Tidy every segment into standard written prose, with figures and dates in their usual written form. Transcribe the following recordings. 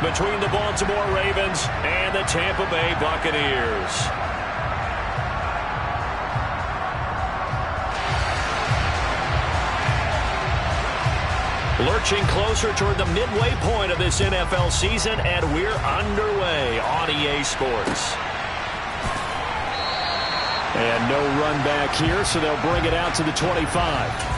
between the Baltimore Ravens and the Tampa Bay Buccaneers. Lurching closer toward the midway point of this NFL season, and we're underway on EA Sports. And no run back here, so they'll bring it out to the 25.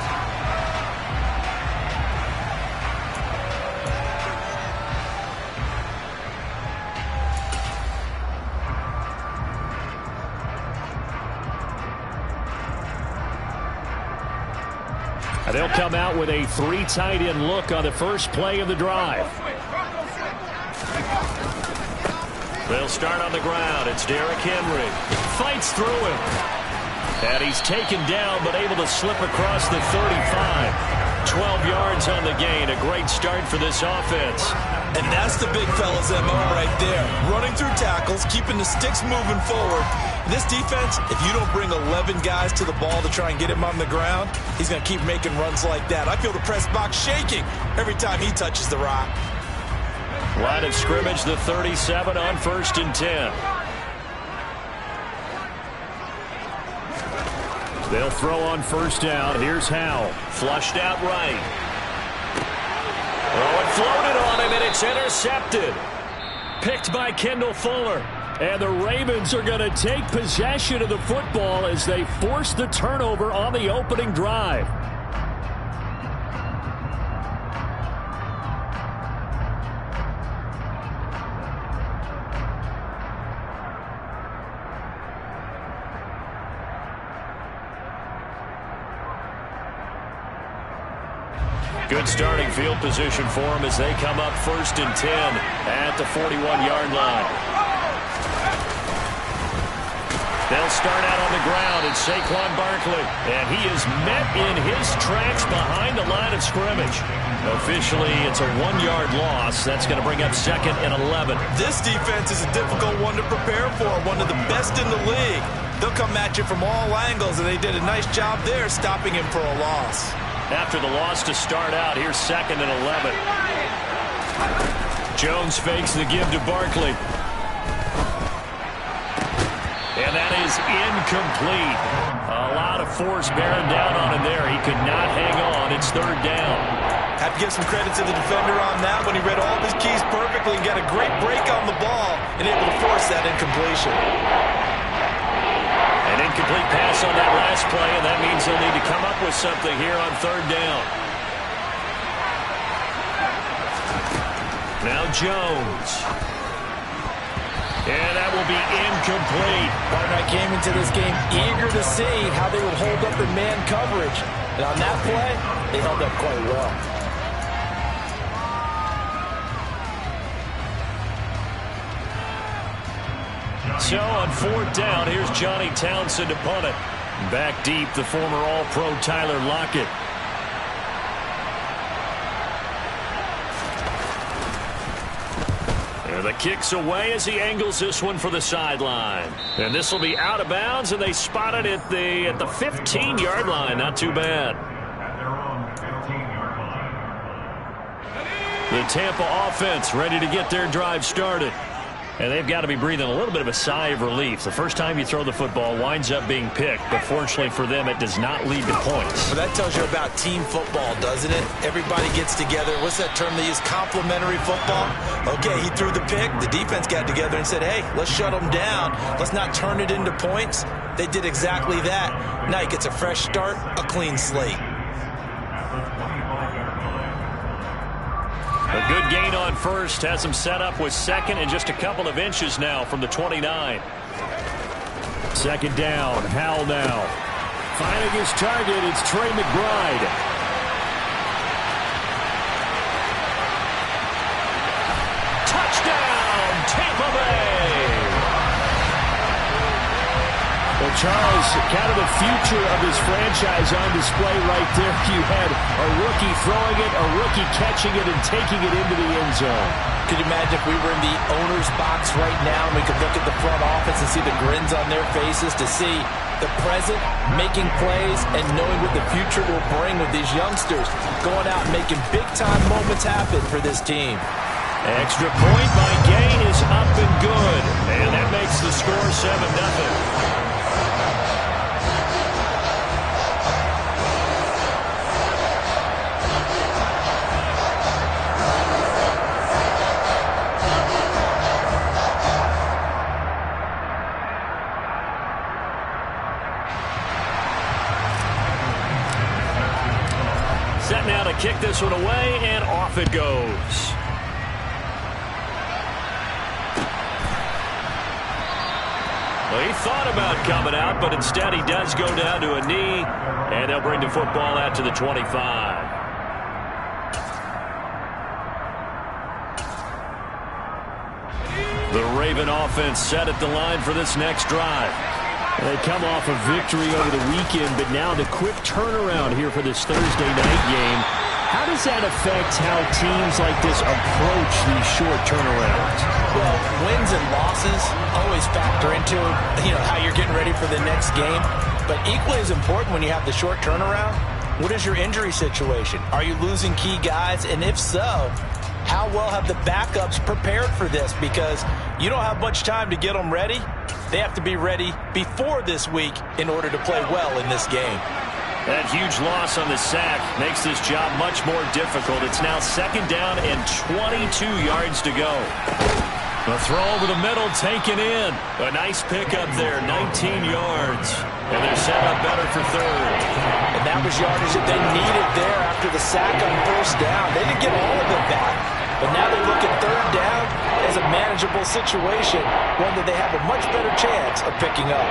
They'll come out with a 3 tight end look on the first play of the drive. They'll start on the ground. It's Derrick Henry. Fights through him. And he's taken down but able to slip across the 35. 12 yards on the gain. A great start for this offense. And that's the big fella's MO right there. Running through tackles, keeping the sticks moving forward. This defense, if you don't bring 11 guys to the ball to try and get him on the ground, he's going to keep making runs like that. I feel the press box shaking every time he touches the rock. Line of scrimmage, the 37 on 1st and 10. They'll throw on 1st down. Here's Howell. Flushed out right. Oh, it floated on him, and it's intercepted. Picked by Kendall Fuller. And the Ravens are going to take possession of the football as they force the turnover on the opening drive. Good starting field position for them as they come up 1st and 10 at the 41-yard line. They'll start out on the ground. It's Saquon Barkley, and he is met in his tracks behind the line of scrimmage. Officially, it's a 1-yard loss. That's going to bring up 2nd and 11. This defense is a difficult one to prepare for, one of the best in the league. They'll come at you from all angles, and they did a nice job there stopping him for a loss. After the loss to start out, here's 2nd and 11. Jones fakes the give to Barkley. And that is incomplete. A lot of force bearing down on him there. He could not hang on. It's 3rd down. Have to give some credit to the defender on that one. He read all of his keys perfectly and got a great break on the ball and able to force that incompletion. An incomplete pass on that last play, and that means they'll need to come up with something here on 3rd down. Now Jones. And that will be incomplete. Partner, I came into this game eager to see how they would hold up in man coverage. And on that play, they held up quite well. So on 4th down, here's Johnny Townsend to punt it. Back deep, the former All-Pro Tyler Lockett. The kick's away as he angles this one for the sideline. And this will be out of bounds, and they spot it at the 15-yard line. Not too bad. The Tampa offense ready to get their drive started. And they've got to be breathing a little bit of a sigh of relief. The first time you throw the football winds up being picked, but fortunately for them, it does not lead to points. Well, that tells you about team football, doesn't it? Everybody gets together. What's that term they use? Complementary football? Okay, he threw the pick. The defense got together and said, hey, let's shut them down. Let's not turn it into points. They did exactly that. Now he gets a fresh start, a clean slate. A good gain on 1st has him set up with 2nd and just a couple of inches now from the 29. 2nd down, Howell now. Finding his target, it's Trey McBride. Touchdown, Tampa Bay! Well, Charles, kind of the future of this franchise on display right there. You had a rookie throwing it, a rookie catching it, and taking it into the end zone. Could you imagine if we were in the owner's box right now and we could look at the front office and see the grins on their faces to see the present, making plays, and knowing what the future will bring with these youngsters going out and making big-time moments happen for this team. Extra point by Gain is up and good. And that makes the score 7-0. Set now to kick this one away, and off it goes. Well, he thought about coming out, but instead he does go down to a knee, and they'll bring the football out to the 25. The Raven offense set at the line for this next drive. They come off a victory over the weekend, but now the quick turnaround here for this Thursday night game. How does that affect how teams like this approach these short turnarounds? Well, wins and losses always factor into, how you're getting ready for the next game. But equally as important when you have the short turnaround, what is your injury situation? Are you losing key guys? And if so, how well have the backups prepared for this? Because you don't have much time to get them ready. They have to be ready before this week in order to play well in this game. That huge loss on the sack makes this job much more difficult. It's now 2nd down and 22 yards to go. The throw over the middle taken in. A nice pickup there, 19 yards. And they're set up better for 3rd. And that was yardage that they needed there after the sack on 1st down. They didn't get all of it back. But now they look at 3rd down as a manageable situation, one that they have a much better chance of picking up.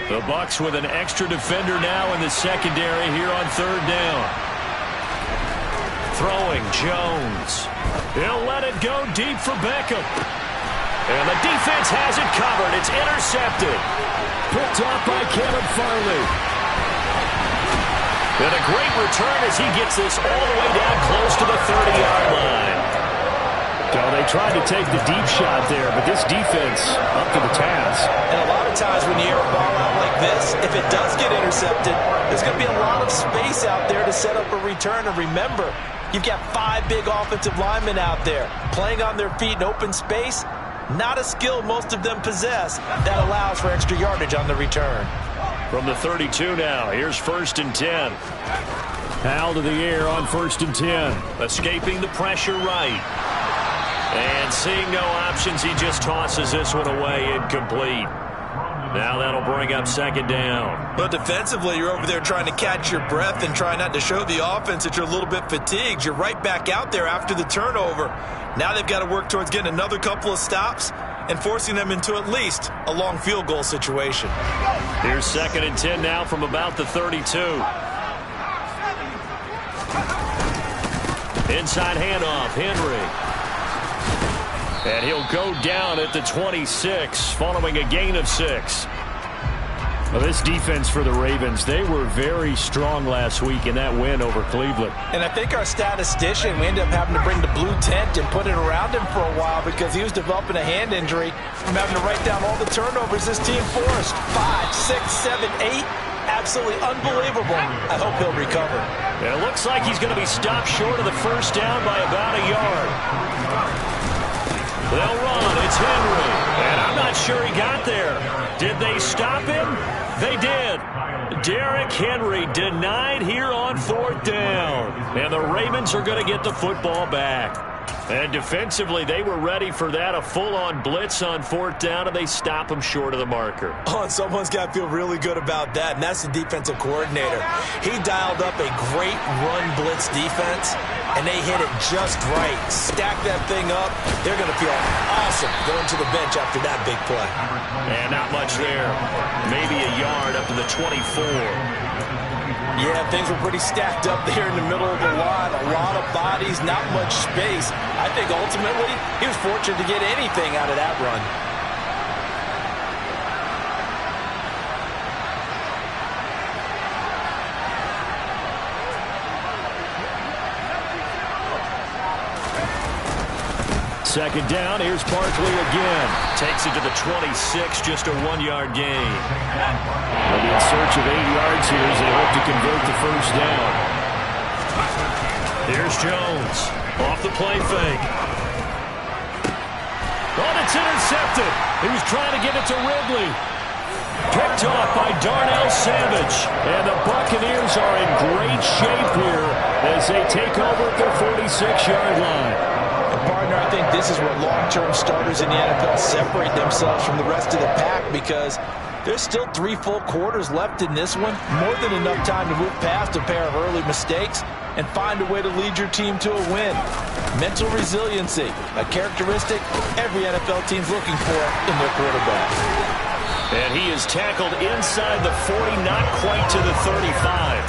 The Bucs with an extra defender now in the secondary here on 3rd down. Throwing Jones. He'll let it go deep for Beckham. And the defense has it covered. It's intercepted. Picked off by Kevin Farley. And a great return as he gets this all the way down close to the 30-yard line. So they tried to take the deep shot there, but this defense up to the task. And a lot of times when you air a ball out like this, if it does get intercepted, there's going to be a lot of space out there to set up a return. And remember, you've got 5 big offensive linemen out there playing on their feet in open space. Not a skill most of them possess that allows for extra yardage on the return. From the 32 now, here's 1st and 10. Hal to the air on 1st and 10. Escaping the pressure right. And seeing no options, he just tosses this one away, incomplete. Now that'll bring up 2nd down. But defensively, you're over there trying to catch your breath and try not to show the offense that you're a little bit fatigued. You're right back out there after the turnover. Now they've got to work towards getting another couple of stops and forcing them into at least a long field goal situation. Here's 2nd and 10 now from about the 32. Inside handoff, Henry. And he'll go down at the 26 following a gain of 6. Well, this defense for the Ravens, they were very strong last week in that win over Cleveland. And I think our statistician, we ended up having to bring the blue tent and put it around him for a while because he was developing a hand injury from having to write down all the turnovers this team forced. 5, 6, 7, 8. Absolutely unbelievable. I hope he'll recover. And it looks like he's going to be stopped short of the 1st down by about a yard. They'll run. It's Henry. And I'm not sure he got there. Did they stop him? They did. Derrick Henry denied here on 4th down. And the Ravens are going to get the football back. And defensively, they were ready for that, a full-on blitz on 4th down, and they stop him short of the marker. Oh, and someone's got to feel really good about that, and that's the defensive coordinator. He dialed up a great run blitz defense, and they hit it just right. Stack that thing up. They're going to feel awesome going to the bench after that big play. And not much there. Maybe a yard up to the 24. Yeah, things were pretty stacked up there in the middle of the line. A lot of bodies, not much space. I think ultimately he was fortunate to get anything out of that run. second down. Here's Barkley again. Takes it to the 26, just a 1-yard gain. They'll be in search of 8 yards here as they hope to convert the first down. Here's Jones. Off the play fake. Oh, it's intercepted. He was trying to get it to Ridley. Picked off by Darnell Savage. And the Buccaneers are in great shape here as they take over at their 46-yard line. And partner, I think this is where long-term starters in the NFL separate themselves from the rest of the pack, because there's still 3 full quarters left in this one. More than enough time to move past a pair of early mistakes and find a way to lead your team to a win. Mental resiliency, a characteristic every NFL team's looking for in their quarterback. And he is tackled inside the 40, not quite to the 35.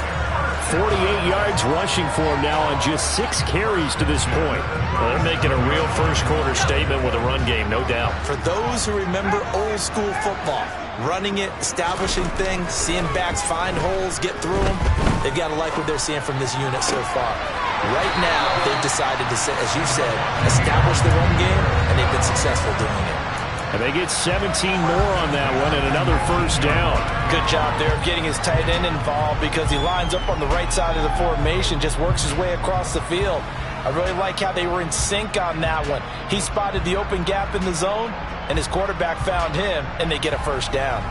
48 yards rushing for him now on just 6 carries to this point. Well, they're making a real first-quarter statement with a run game, no doubt. For those who remember old-school football, running it, establishing things, seeing backs find holes, get through them, they've got to like what they're seeing from this unit so far. Right now, they've decided to, as you said, establish the run game, and they've been successful doing it. And they get 17 more on that one and another first down. Good job there of getting his tight end involved, because he lines up on the right side of the formation, just works his way across the field. I really like how they were in sync on that one. He spotted the open gap in the zone, and his quarterback found him, and they get a first down.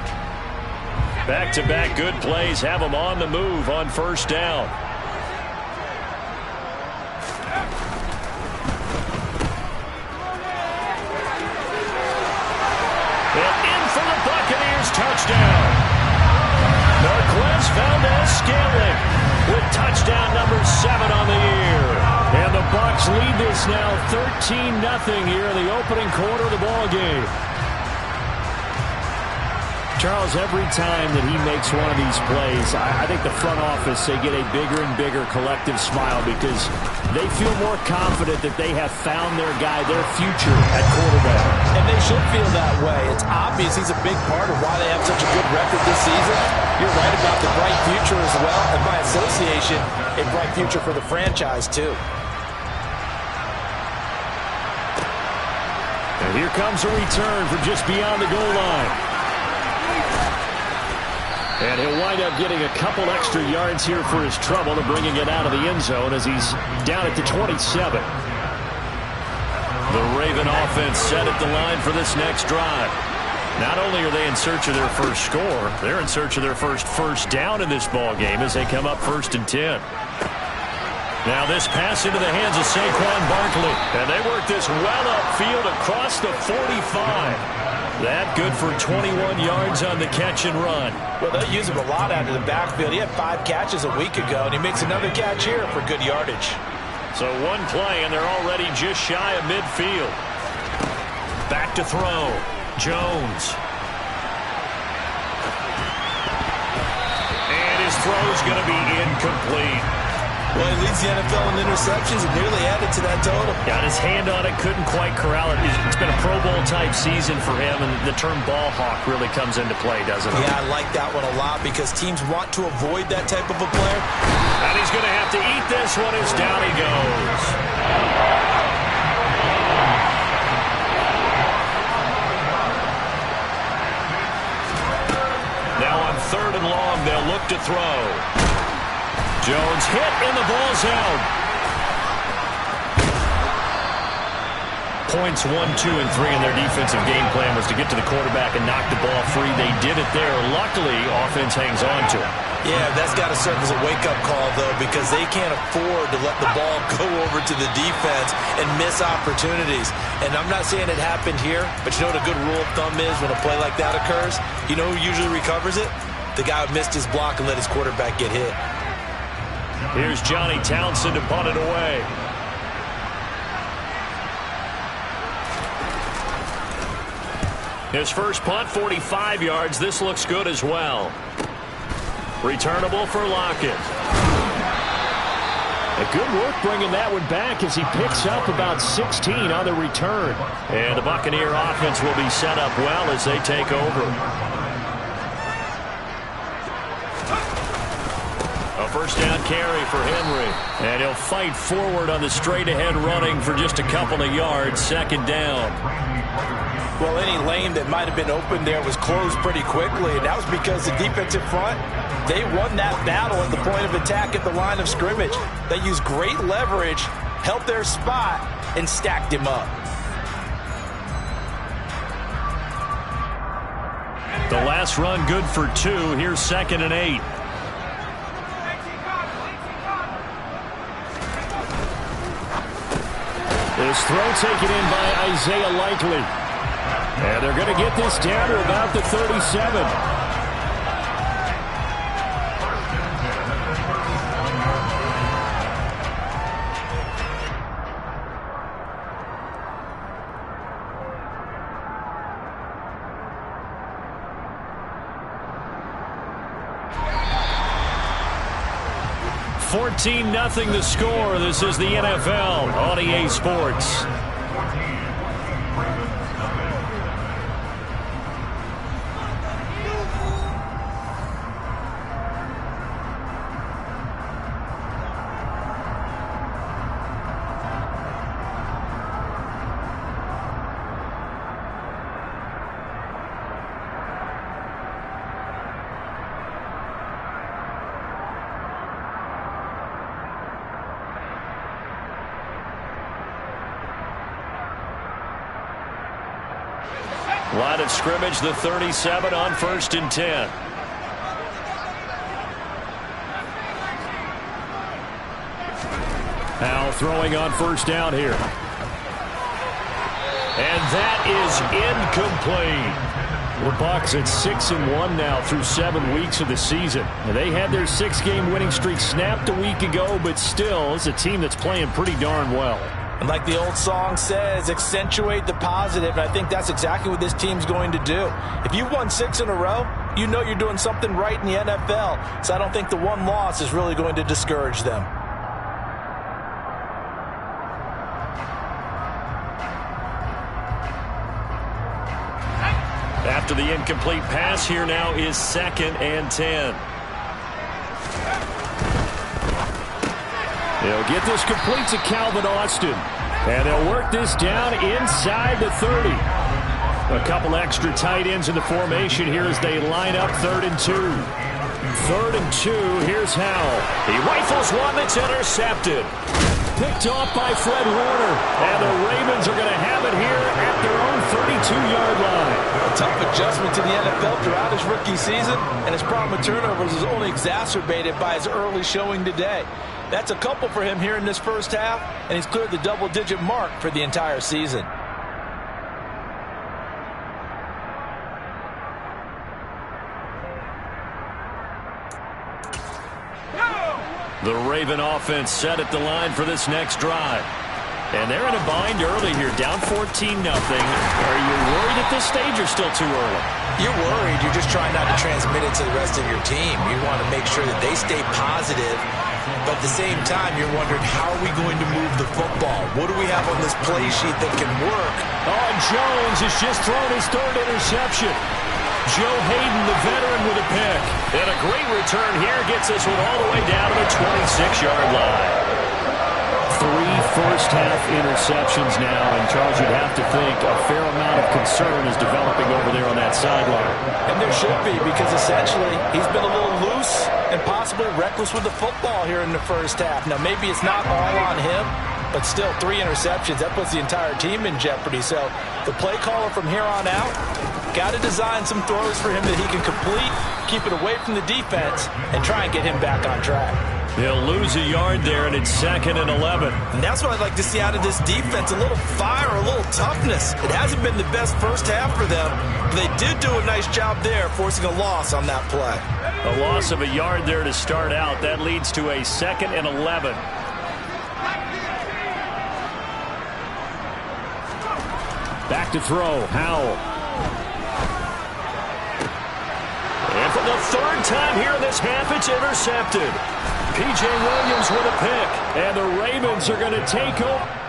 Back-to-back good plays have them on the move on first down. Touchdown. Marquez Valdez-Scantling with touchdown number 7 on the year. And the Bucs lead this now 13-0 here in the opening quarter of the ball game. Charles, every time that he makes one of these plays, I think the front office, they get a bigger and bigger collective smile, because they feel more confident that they have found their guy, their future at quarterback. And they should feel that way. It's obvious he's a big part of why they have such a good record this season. You're right about the bright future as well, and by association, a bright future for the franchise too. And here comes a return from just beyond the goal line. And he'll wind up getting a couple extra yards here for his trouble and bringing it out of the end zone as he's down at the 27. The Raven offense set at the line for this next drive. Not only are they in search of their first score, they're in search of their first down in this ball game as they come up 1st and 10. Now this pass into the hands of Saquon Barkley. And they work this well upfield across the 45. That good for 21 yards on the catch and run. Well, they'll use him a lot out of the backfield. He had 5 catches a week ago, and he makes another catch here for good yardage. So one play, and they're already just shy of midfield. Back to throw. Jones. And his throw's going to be incomplete. Well, he leads the NFL in interceptions and nearly added to that total. Got his hand on it, couldn't quite corral it. It's been a Pro Bowl-type season for him, and the term ball hawk really comes into play, doesn't it? Yeah, I like that one a lot, because teams want to avoid that type of a player. And he's going to have to eat this one as down he goes. Now on 3rd and long, they'll look to throw. Jones hit, and the ball's out. Points 1, 2, and 3 in their defensive game plan was to get to the quarterback and knock the ball free. They did it there. Luckily, offense hangs on to it. Yeah, that's got to serve as a wake-up call, though, because they can't afford to let the ball go over to the defense and miss opportunities. And I'm not saying it happened here, but you know what a good rule of thumb is when a play like that occurs? You know who usually recovers it? The guy who missed his block and let his quarterback get hit. Here's Johnny Townsend to punt it away. His first punt, 45 yards. This looks good as well. Returnable for Lockett. A good work bringing that one back as he picks up about 16 on the return. And the Buccaneer offense will be set up well as they take over. A first down carry for Henry. And he'll fight forward on the straight-ahead running for just a couple of yards. Second down. Well, any lane that might have been open there was closed pretty quickly, and that was because the defensive front, they won that battle at the point of attack at the line of scrimmage. They used great leverage, held their spot, and stacked him up. The last run good for 2. Here's 2nd and 8. This throw taken in by Isaiah Likely. And they're going to get this down to about the 37. Nothing the score. This is the NFL on EA Sports. Line of scrimmage, the 37 on 1st and 10. Now throwing on 1st down here. And that is incomplete. The Bucs at 6-1 now through 7 weeks of the season. And they had their 6-game winning streak snapped a week ago, but still, it's a team that's playing pretty darn well. And like the old song says, accentuate the positive. And I think that's exactly what this team's going to do. If you've won 6 in a row, you know you're doing something right in the NFL. So I don't think the one loss is really going to discourage them. After the incomplete pass, here now is 2nd and 10. They'll get this complete to Calvin Austin. And they'll work this down inside the 30. A couple extra tight ends in the formation here as they line up 3rd and 2. 3rd and 2, here's Howell. He rifles one that's intercepted. Picked off by Fred Warner. And the Ravens are going to have it here at their own 32-yard line. A tough adjustment to the NFL throughout his rookie season. And his problem with turnovers is only exacerbated by his early showing today. That's a couple for him here in this first half, and he's cleared the double-digit mark for the entire season. The Raven offense set at the line for this next drive. And they're in a bind early here, down 14-0. Are you worried at this stage or still too early? You're worried. You're just trying not to transmit it to the rest of your team. You want to make sure that they stay positive. But at the same time, you're wondering, how are we going to move the football? What do we have on this play sheet that can work? Oh, and Jones has just thrown his 3rd interception. Joe Hayden, the veteran, with a pick. And a great return here gets this one all the way down to the 26-yard line. 3 first-half interceptions now, and Charles, you'd have to think a fair amount of concern is developing over there on that sideline. And there should be, because essentially he's been a little loose and possibly reckless with the football here in the first half. Now, maybe it's not all on him, but still 3 interceptions. That puts the entire team in jeopardy. So the play caller from here on out got to design some throws for him that he can complete, keep it away from the defense, and try and get him back on track. They'll lose a yard there, and it's 2nd and 11. And that's what I'd like to see out of this defense, a little fire, a little toughness. It hasn't been the best first half for them, but they did do a nice job there, forcing a loss on that play. A loss of a yard there to start out. That leads to a 2nd and 11. Back to throw, Howell. And for the 3rd time here in this half, it's intercepted. P.J. Williams with a pick, and the Ravens are going to take over.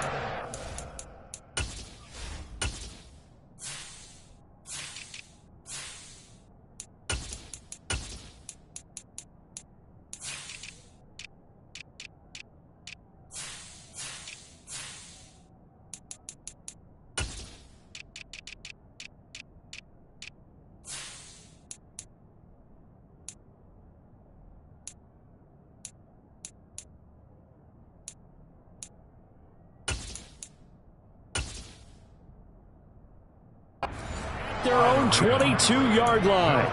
their own 22-yard line.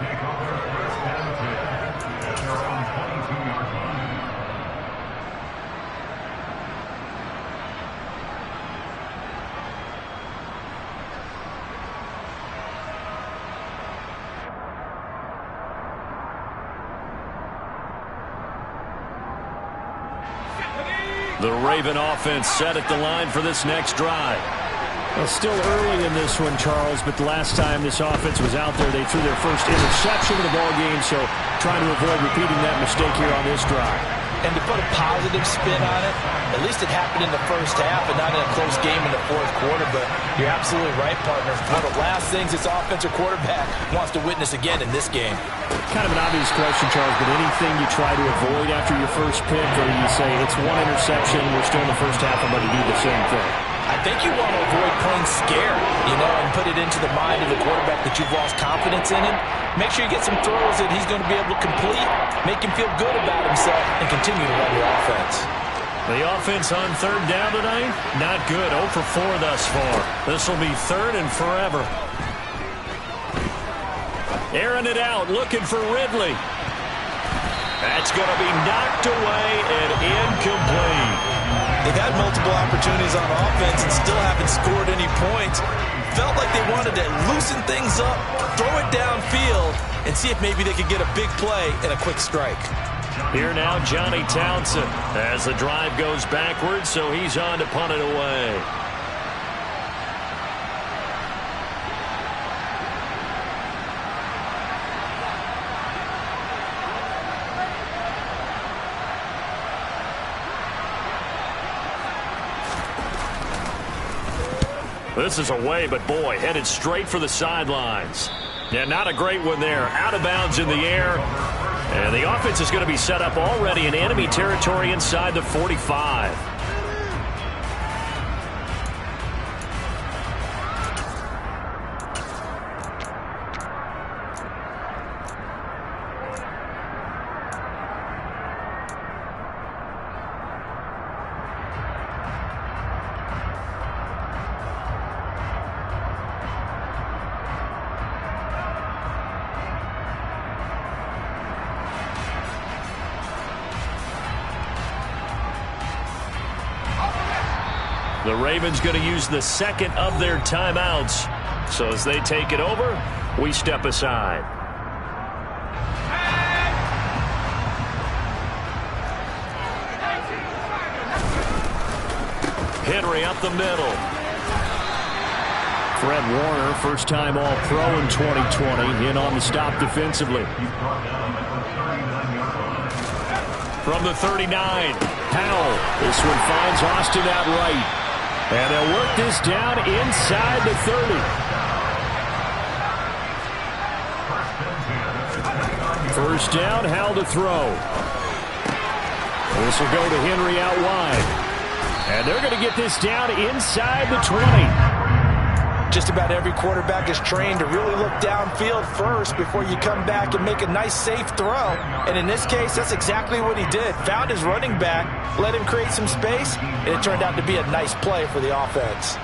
The Raven offense set at the line for this next drive. Well, still early in this one, Charles, but the last time this offense was out there, they threw their first interception of the ball game, so trying to avoid repeating that mistake here on this drive. And to put a positive spin on it, at least it happened in the first half and not in a close game in the fourth quarter, but you're absolutely right, partner. One of the last things this offensive quarterback wants to witness again in this game. Kind of an obvious question, Charles, but anything you try to avoid after your first pick, or you say it's one interception, we're still in the first half, I'm going to do the same thing? I think you want to avoid playing scared, and put it into the mind of the quarterback that you've lost confidence in him. Make sure you get some throws that he's going to be able to complete, make him feel good about himself, and continue to run your offense. The offense on third down tonight, not good. 0 for 4 thus far. This will be third and forever. Airing it out, looking for Ridley. That's going to be knocked away and incomplete. They've had multiple opportunities on offense and still haven't scored any points. Felt like they wanted to loosen things up, throw it downfield, and see if maybe they could get a big play and a quick strike. Here now, Johnny Townsend, as the drive goes backwards, so he's on to punt it away. This is away, but boy, headed straight for the sidelines. Yeah, not a great one there. Out of bounds in the air. And the offense is going to be set up already in enemy territory inside the 45. The Ravens going to use the second of their timeouts. So as they take it over, we step aside. Henry up the middle. Fred Warner, first-time All-Pro in 2020, in on the stop defensively. From the 39, Powell. This one finds Austin out right. And they'll work this down inside the 30. First down, Howell to throw. This will go to Henry out wide. And they're going to get this down inside the 20. Just about every quarterback is trained to really look downfield first before you come back and make a nice, safe throw. And in this case, that's exactly what he did. Found his running back, let him create some space, and it turned out to be a nice play for the offense.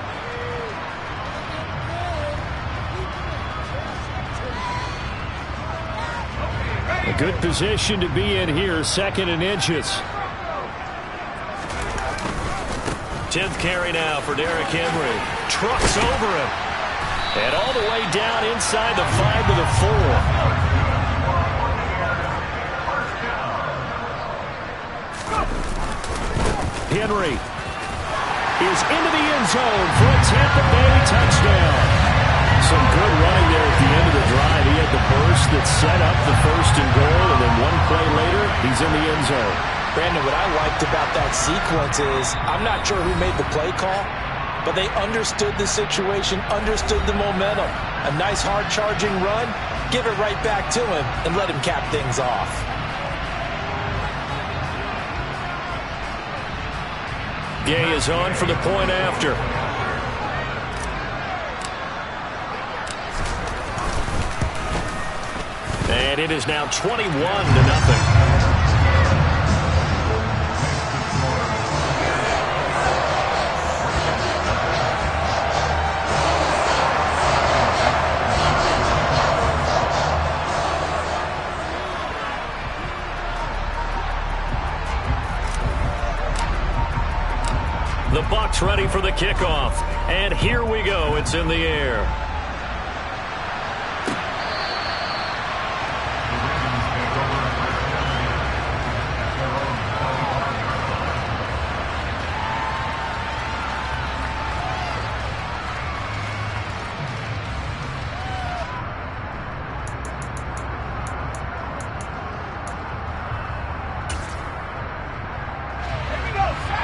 A good position to be in here, second and inches. 10th carry now for Derrick Henry. Trucks over him. And all the way down inside the 5 to the 4. Henry is into the end zone for a Tampa Bay touchdown. Some good running there at the end of the drive. He had the burst that set up the first and goal, and then one play later, he's in the end zone. Brandon, what I liked about that sequence is I'm not sure who made the play call, but they understood the situation, understood the momentum. A nice hard-charging run, give it right back to him, and let him cap things off. Gay is on for the point after. And it is now 21-0. The Bucs ready for the kickoff. And here we go. It's in the air.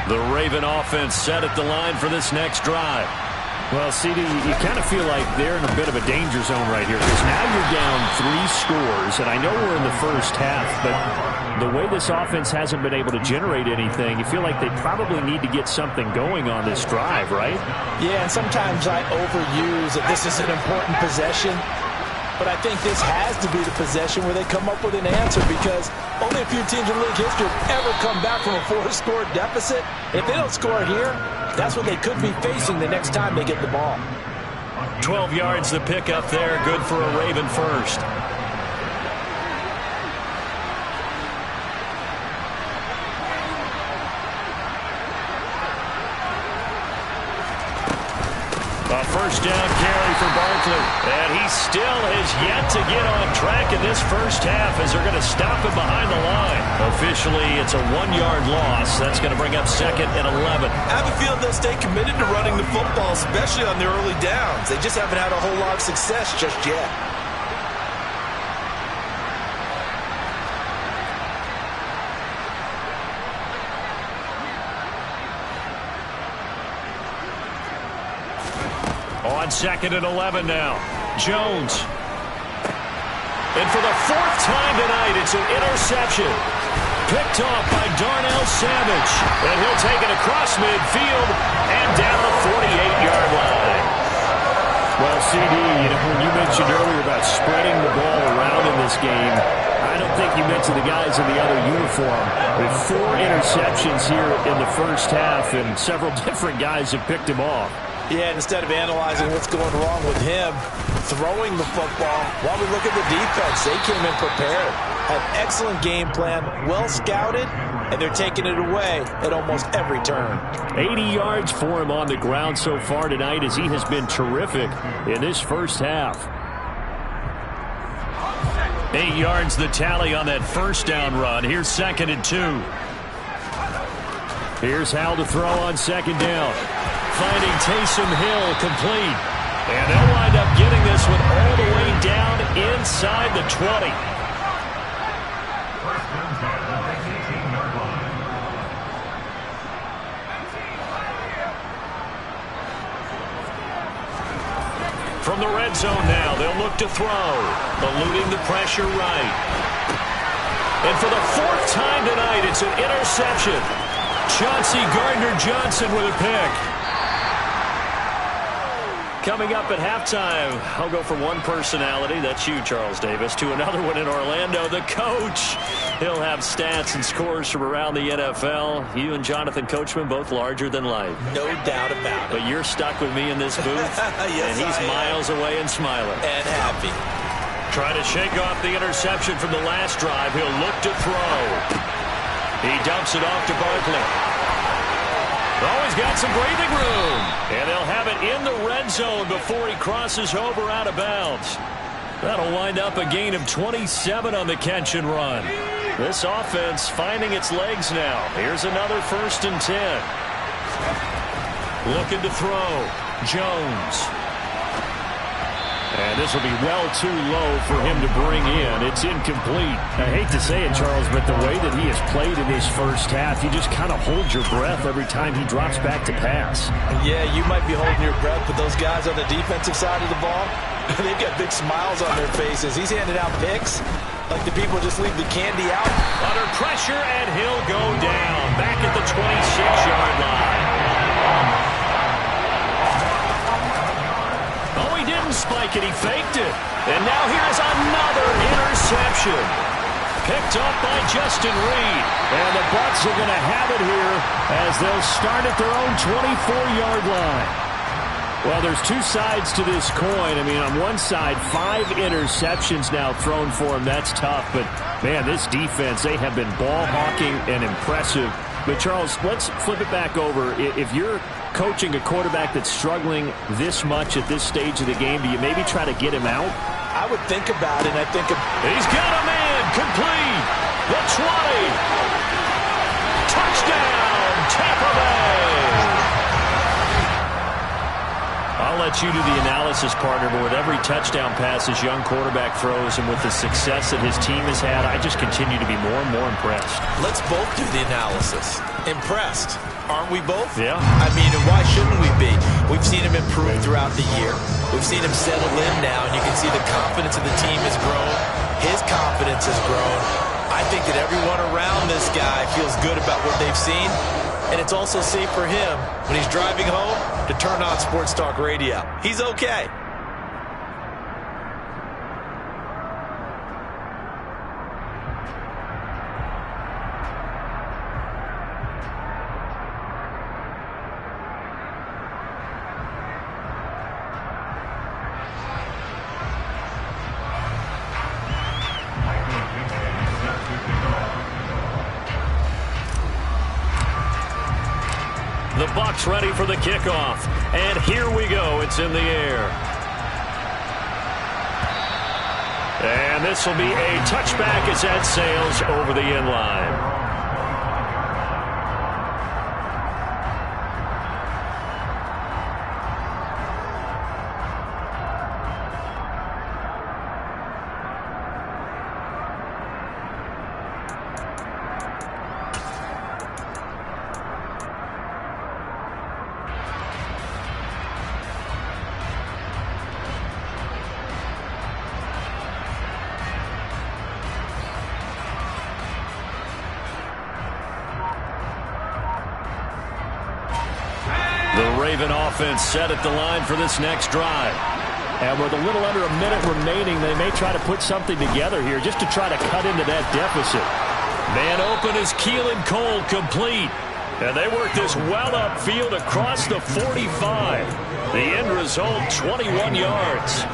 The Raven offense set at the line for this next drive. Well, CD, you kind of feel like they're in a bit of a danger zone right here because now you're down 3 scores, and I know we're in the first half, but the way this offense hasn't been able to generate anything, you feel like they probably need to get something going on this drive, right? Yeah, and sometimes I overuse that this is an important possession. But I think this has to be the possession where they come up with an answer because only a few teams in league history have ever come back from a 4-score deficit. If they don't score here, that's what they could be facing the next time they get the ball. 12 yards the pickup there. Good for a Raven first. A first down carry for Barkley. And he still has yet to get on track in this first half as they're going to stop him behind the line. Officially, it's a 1-yard loss. That's going to bring up 2nd and 11. I have a feeling they'll stay committed to running the football, especially on their early downs. They just haven't had a whole lot of success just yet. On 2nd and 11 now. Jones. And for the 4th time tonight, it's an interception. Picked off by Darnell Savage. And he'll take it across midfield and down the 48-yard line. Well, CD, when you mentioned earlier about spreading the ball around in this game, I don't think you mentioned the guys in the other uniform. With 4 interceptions here in the first half, and several different guys have picked him off. Yeah, instead of analyzing what's going wrong with him, throwing the football, while we look at the defense, they came in prepared. Had excellent game plan, well scouted, and they're taking it away at almost every turn. 80 yards for him on the ground so far tonight as he has been terrific in this first half. 8 yards the tally on that first down run. Here's 2nd and 2. Here's Hal to throw on 2nd down. Finding Taysom Hill complete. And they'll wind up getting this one all the way down inside the 20. From the red zone now, they'll look to throw. Eluding the pressure right. And for the 4th time tonight, it's an interception. Chauncey Gardner-Johnson with a pick. Coming up at halftime, I'll go from one personality, that's you, Charles Davis, to another one in Orlando, the coach. He'll have stats and scores from around the NFL. You and Jonathan Coachman, both larger than life. No doubt about it. But you're stuck with me in this booth, yes, and he's miles away and smiling. And happy. Trying to shake off the interception from the last drive. He'll look to throw. He dumps it off to Barkley. Oh, he's got some breathing room. And they'll have it in the red zone before he crosses over out of bounds. That'll wind up a gain of 27 on the catch and run. This offense finding its legs now. Here's another 1st and 10. Looking to throw. Jones. And this will be well too low for him to bring in. It's incomplete. I hate to say it, Charles, but the way that he has played in this first half, you just kind of hold your breath every time he drops back to pass. Yeah, you might be holding your breath, but those guys on the defensive side of the ball, they've got big smiles on their faces. He's handing out picks like the people just leave the candy out. Under pressure, and he'll go down back at the 26-yard line. Spike it, he faked it. And now here's another interception. Picked up by Justin Reed. And the Bucs are going to have it here as they'll start at their own 24-yard line. Well, there's 2 sides to this coin. I mean, on one side, 5 interceptions now thrown for him. That's tough. But, man, this defense, they have been ball hawking and impressive But, Charles, let's flip it back over. If you're coaching a quarterback that's struggling this much at this stage of the game, do you maybe try to get him out? I would think about it. He's got a man complete. The 20. Touchdown, Tampa Bay. I'll let you do the analysis, partner, but with every touchdown pass his young quarterback throws and with the success that his team has had, I just continue to be more and more impressed. Let's both do the analysis. Impressed. Aren't we both? Yeah. I mean, and why shouldn't we be? We've seen him improve throughout the year. We've seen him settle in now, and you can see the confidence of the team has grown. His confidence has grown. I think that everyone around this guy feels good about what they've seen. And it's also safe for him when he's driving home to turn on Sports Talk Radio. He's okay. The Bucs ready for the kickoff. And here we go. It's in the air. And this will be a touchback as that sails over the end line. The Raven offense set at the line for this next drive. And with a little under a minute remaining, they may try to put something together here just to try to cut into that deficit. Man open is Keelan Cole complete. And they work this well upfield across the 45. The end result, 21 yards.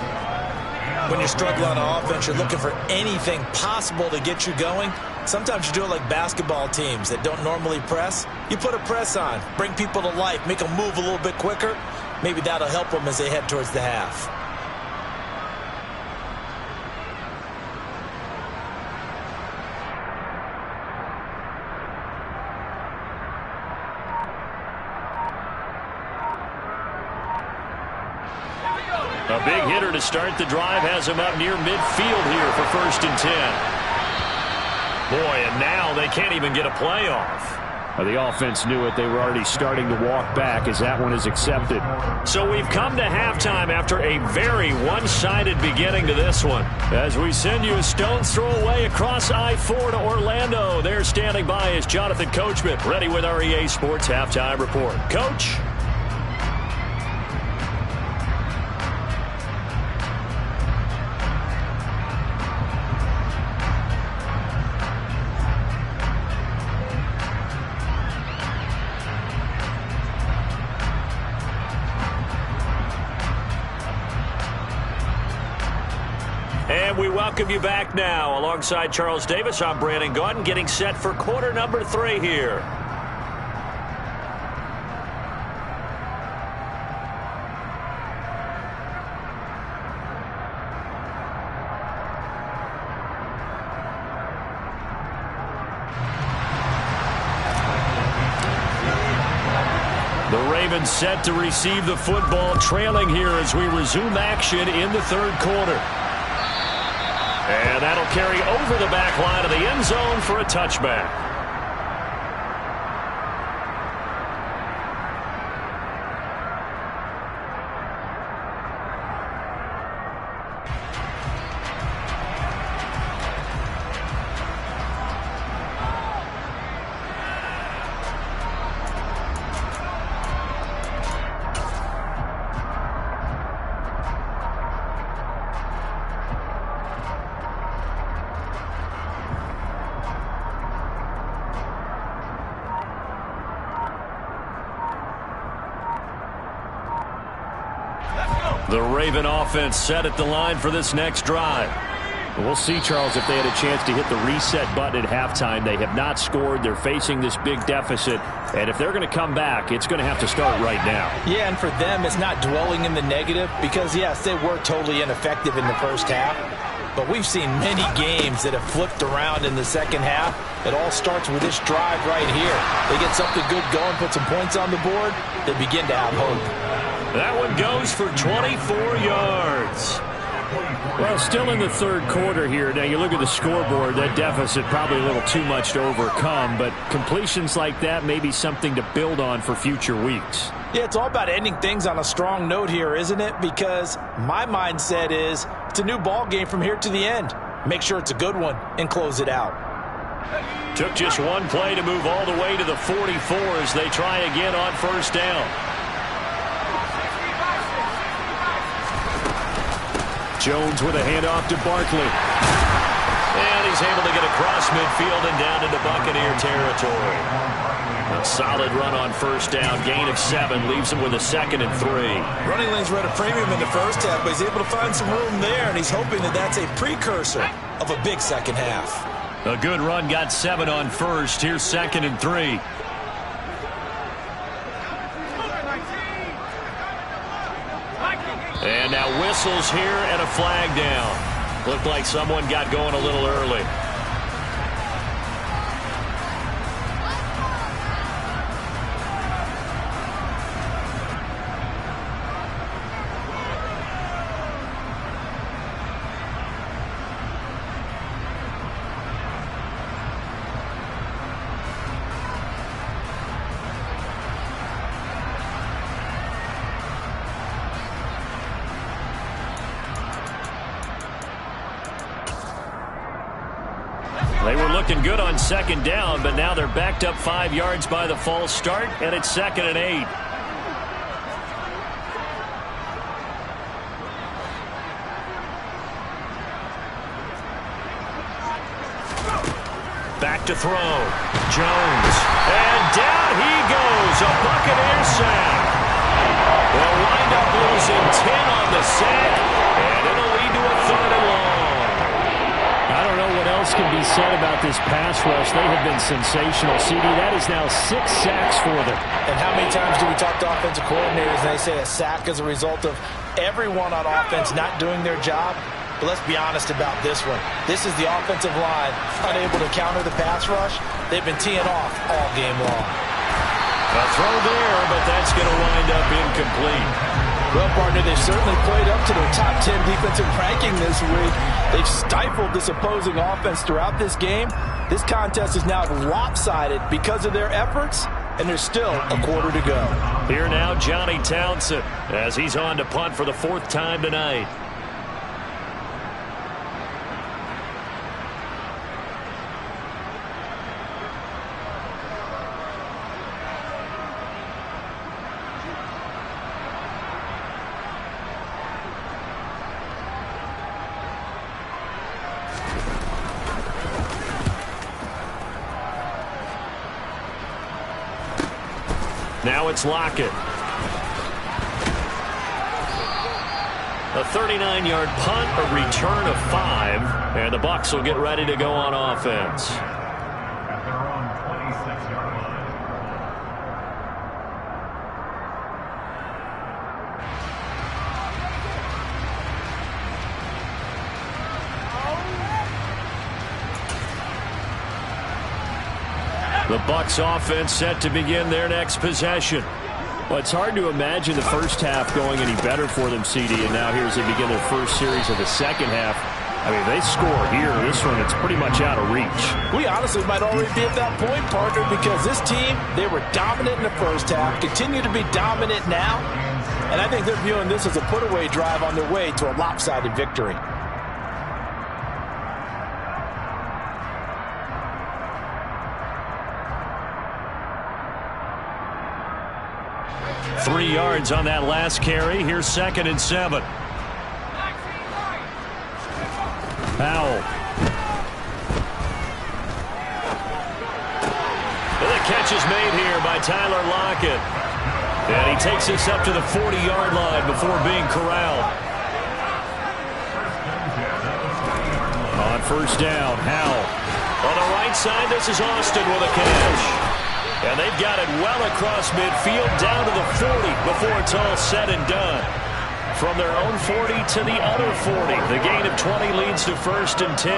When you struggle on offense, you're looking for anything possible to get you going. Sometimes you do it like basketball teams that don't normally press. You put a press on, bring people to life, make them move a little bit quicker. Maybe that'll help them as they head towards the half. A big hitter to start the drive has him up near midfield here for 1st and 10. Boy, and now they can't even get a play off. The offense knew it. They were already starting to walk back as that one is accepted. So we've come to halftime after a very one-sided beginning to this one. As we send you a stone's throw away across I-4 to Orlando. There standing by is Jonathan Coachman, ready with our EA Sports Halftime Report. Coach? And we welcome you back now. Alongside Charles Davis, I'm Brandon Gaudin, getting set for quarter number 3 here. The Ravens set to receive the football, trailing here as we resume action in the 3rd quarter. And that'll carry over the back line of the end zone for a touchback. The Raven offense set at the line for this next drive. We'll see, Charles, if they had a chance to hit the reset button at halftime. They have not scored. They're facing this big deficit. And if they're going to come back, it's going to have to start right now. Yeah, and for them, it's not dwelling in the negative because, yes, they were totally ineffective in the first half. But we've seen many games that have flipped around in the second half. It all starts with this drive right here. They get something good going, put some points on the board, they begin to have hope. That one goes for 24 yards. Well, still in the third quarter here. Now, you look at the scoreboard, that deficit probably a little too much to overcome, but completions like that may be something to build on for future weeks. Yeah, it's all about ending things on a strong note here, isn't it? Because my mindset is it's a new ball game from here to the end. Make sure it's a good one and close it out. Took just one play to move all the way to the 44 as they try again on first down. Jones with a handoff to Barkley. And he's able to get across midfield and down into Buccaneer territory. A solid run on first down. Gain of 7 leaves him with a 2nd and 3. Running lanes were at a premium in the first half, but he's able to find some room there, and he's hoping that that's a precursor of a big second half. A good run, got 7 on first. Here's 2nd and 3. And now whistles here and a flag down. Looked like someone got going a little early. They were looking good on second down, but now they're backed up 5 yards by the false start, and it's 2nd and 8. Back to throw. Jones. And down he goes. A Buccaneer sack. They'll wind up losing 10 on the sack, and it'll lead to a 3rd and long. I don't know what else can be said about this pass rush. They have been sensational. CD, that is now 6 sacks for them. And how many times do we talk to offensive coordinators and they say a sack is a result of everyone on offense not doing their job? But let's be honest about this one. This is the offensive line unable to counter the pass rush. They've been teeing off all game long. A throw there, but that's going to wind up incomplete. Well, partner, they've certainly played up to their top 10 defensive ranking this week. They've stifled this opposing offense throughout this game. This contest is now lopsided because of their efforts, and there's still a quarter to go. Here now, Johnny Townsend, as he's on to punt for the 4th time tonight. Now it's Lockett. A 39-yard punt, a return of 5, and the Bucs will get ready to go on offense. The Bucs offense set to begin their next possession. Well, it's hard to imagine the first half going any better for them, CD, and now here as they begin their first series of the second half. I mean, they score here. This one, it's pretty much out of reach. We honestly might already be at that point, partner, because this team, they were dominant in the first half, continue to be dominant now, and I think they're viewing this as a put-away drive on their way to a lopsided victory. Three yards on that last carry. Here's 2nd and 7. Powell. The catch is made here by Tyler Lockett. And he takes this up to the 40-yard line before being corralled. first down. Howell. On the right side, this is Austin with a catch. And they've got it well across midfield down to the 40 before it's all said and done. From their own 40 to the other 40. The gain of 20 leads to first and 10.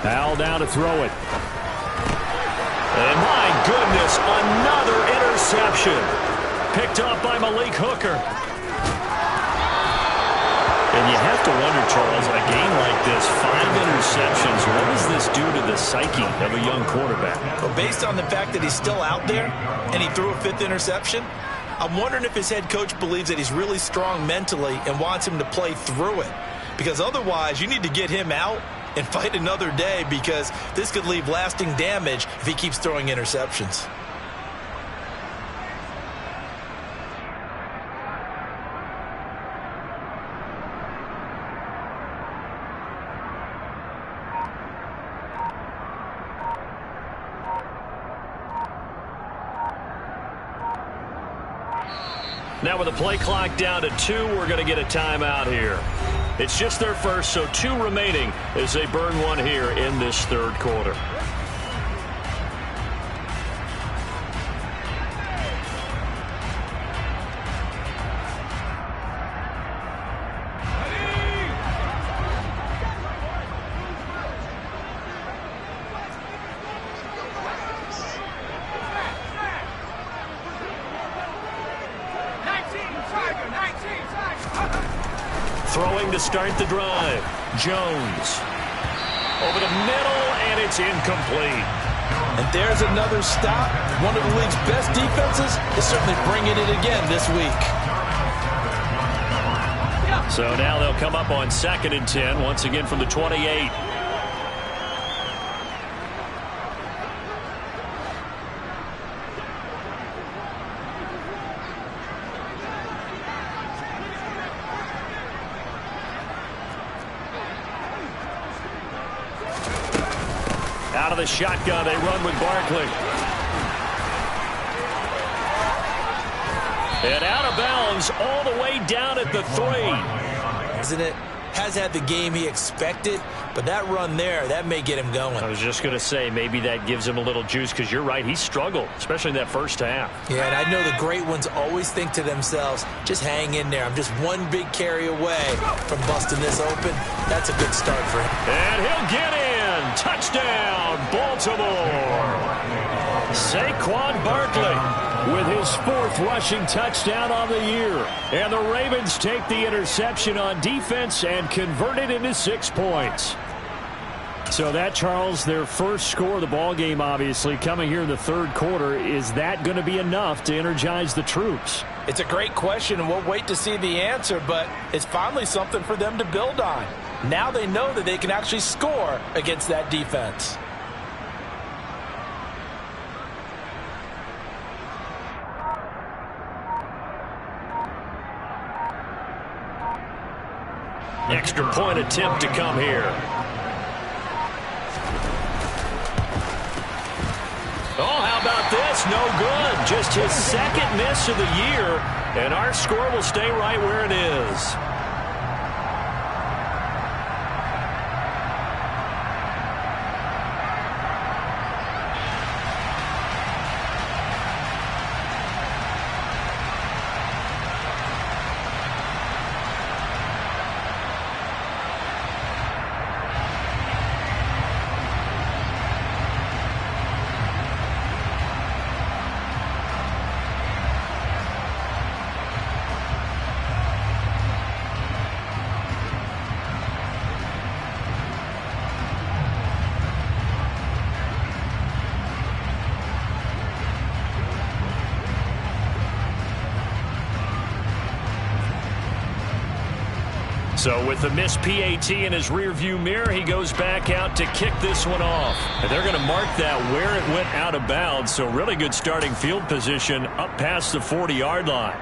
Howell down to throw it. And my goodness, another interception. Picked off by Malik Hooker. And you have to wonder, Charles, a game like this, 5 interceptions, what does this do to the psyche of a young quarterback? Well, based on the fact that he's still out there and he threw a 5th interception, I'm wondering if his head coach believes that he's really strong mentally and wants him to play through it. Because otherwise, you need to get him out and fight another day, because this could leave lasting damage if he keeps throwing interceptions. Now with the play clock down to 2, we're going to get a timeout here. It's just their first, so 2 remaining as they burn one here in this third quarter. Throwing to start the drive. Jones. Over the middle, and it's incomplete. And there's another stop. One of the league's best defenses is certainly bringing it again this week. So now they'll come up on 2nd and 10, once again from the 28. Out of the shotgun, they run with Barkley. And out of bounds all the way down at the 3. Isn't it? Has had the game he expected, but that run there, that may get him going. I was just going to say, maybe that gives him a little juice, because you're right, he struggled, especially in that first half. Yeah, and I know the great ones always think to themselves, just hang in there. I'm just one big carry away from busting this open. That's a good start for him. And he'll get in. Touchdown, Baltimore. Saquon Barkley with his 4th rushing touchdown on the year. And the Ravens take the interception on defense and convert it into 6 points. So that, Charles, their first score of the ball game, obviously, coming here in the third quarter. Is that going to be enough to energize the troops? It's a great question, and we'll wait to see the answer, but it's finally something for them to build on. Now they know that they can actually score against that defense. Extra point attempt to come here. Oh, how about this? No good. Just his 2nd miss of the year, and our score will stay right where it is. So with the missed PAT in his rearview mirror, he goes back out to kick this one off. And they're going to mark that where it went out of bounds. So really good starting field position up past the 40-yard line.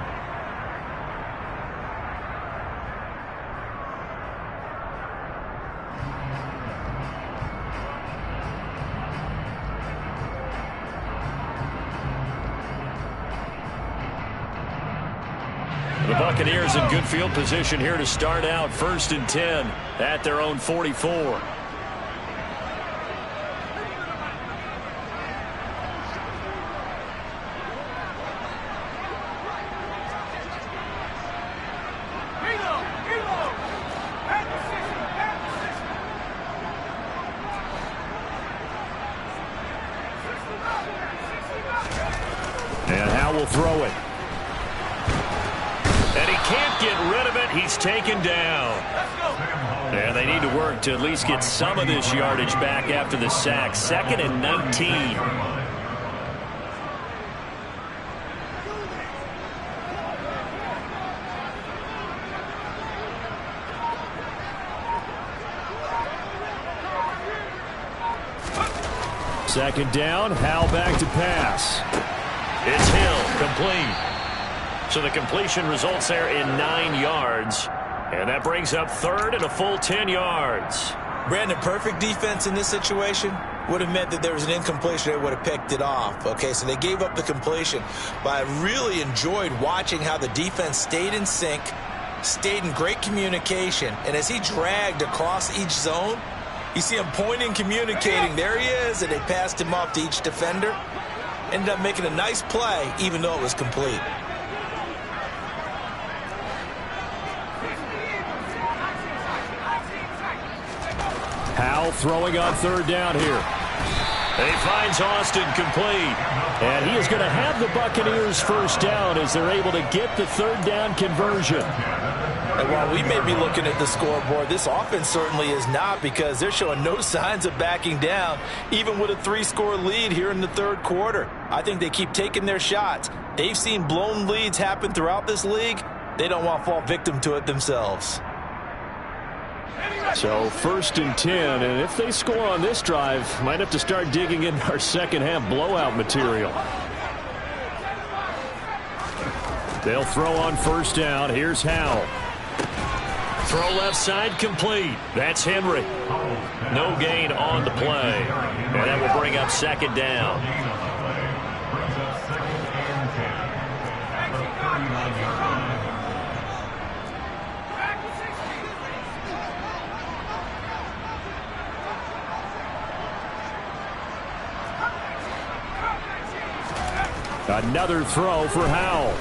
The Buccaneers in good field position here to start out 1st and 10 at their own 44. And Howell will throw it. And he can't get rid of it. He's taken down. And they need to work to at least get some of this yardage back after the sack. 2nd and 19. Second down, Howell back to pass. It's Hill, complete. So the completion results there in 9 yards. And that brings up 3rd and a full 10 yards. Brandon, perfect defense in this situation would have meant that there was an incompletion. They would have picked it off. Okay, so they gave up the completion. But I really enjoyed watching how the defense stayed in sync, stayed in great communication. And as he dragged across each zone, you see him pointing, communicating. There he is, and they passed him off to each defender. Ended up making a nice play, even though it was complete. Howell throwing on 3rd down here. And he finds Austin complete. And he is going to have the Buccaneers 1st down as they're able to get the 3rd down conversion. And while we may be looking at the scoreboard, this offense certainly is not, because they're showing no signs of backing down, even with a 3-score lead here in the 3rd quarter. I think they keep taking their shots. They've seen blown leads happen throughout this league. They don't want to fall victim to it themselves. So 1st and 10, and if they score on this drive, might have to start digging in our second-half blowout material. They'll throw on 1st down. Here's Howell. Throw left side complete. That's Henry. No gain on the play. And that will bring up 2nd down. Another throw for Howell.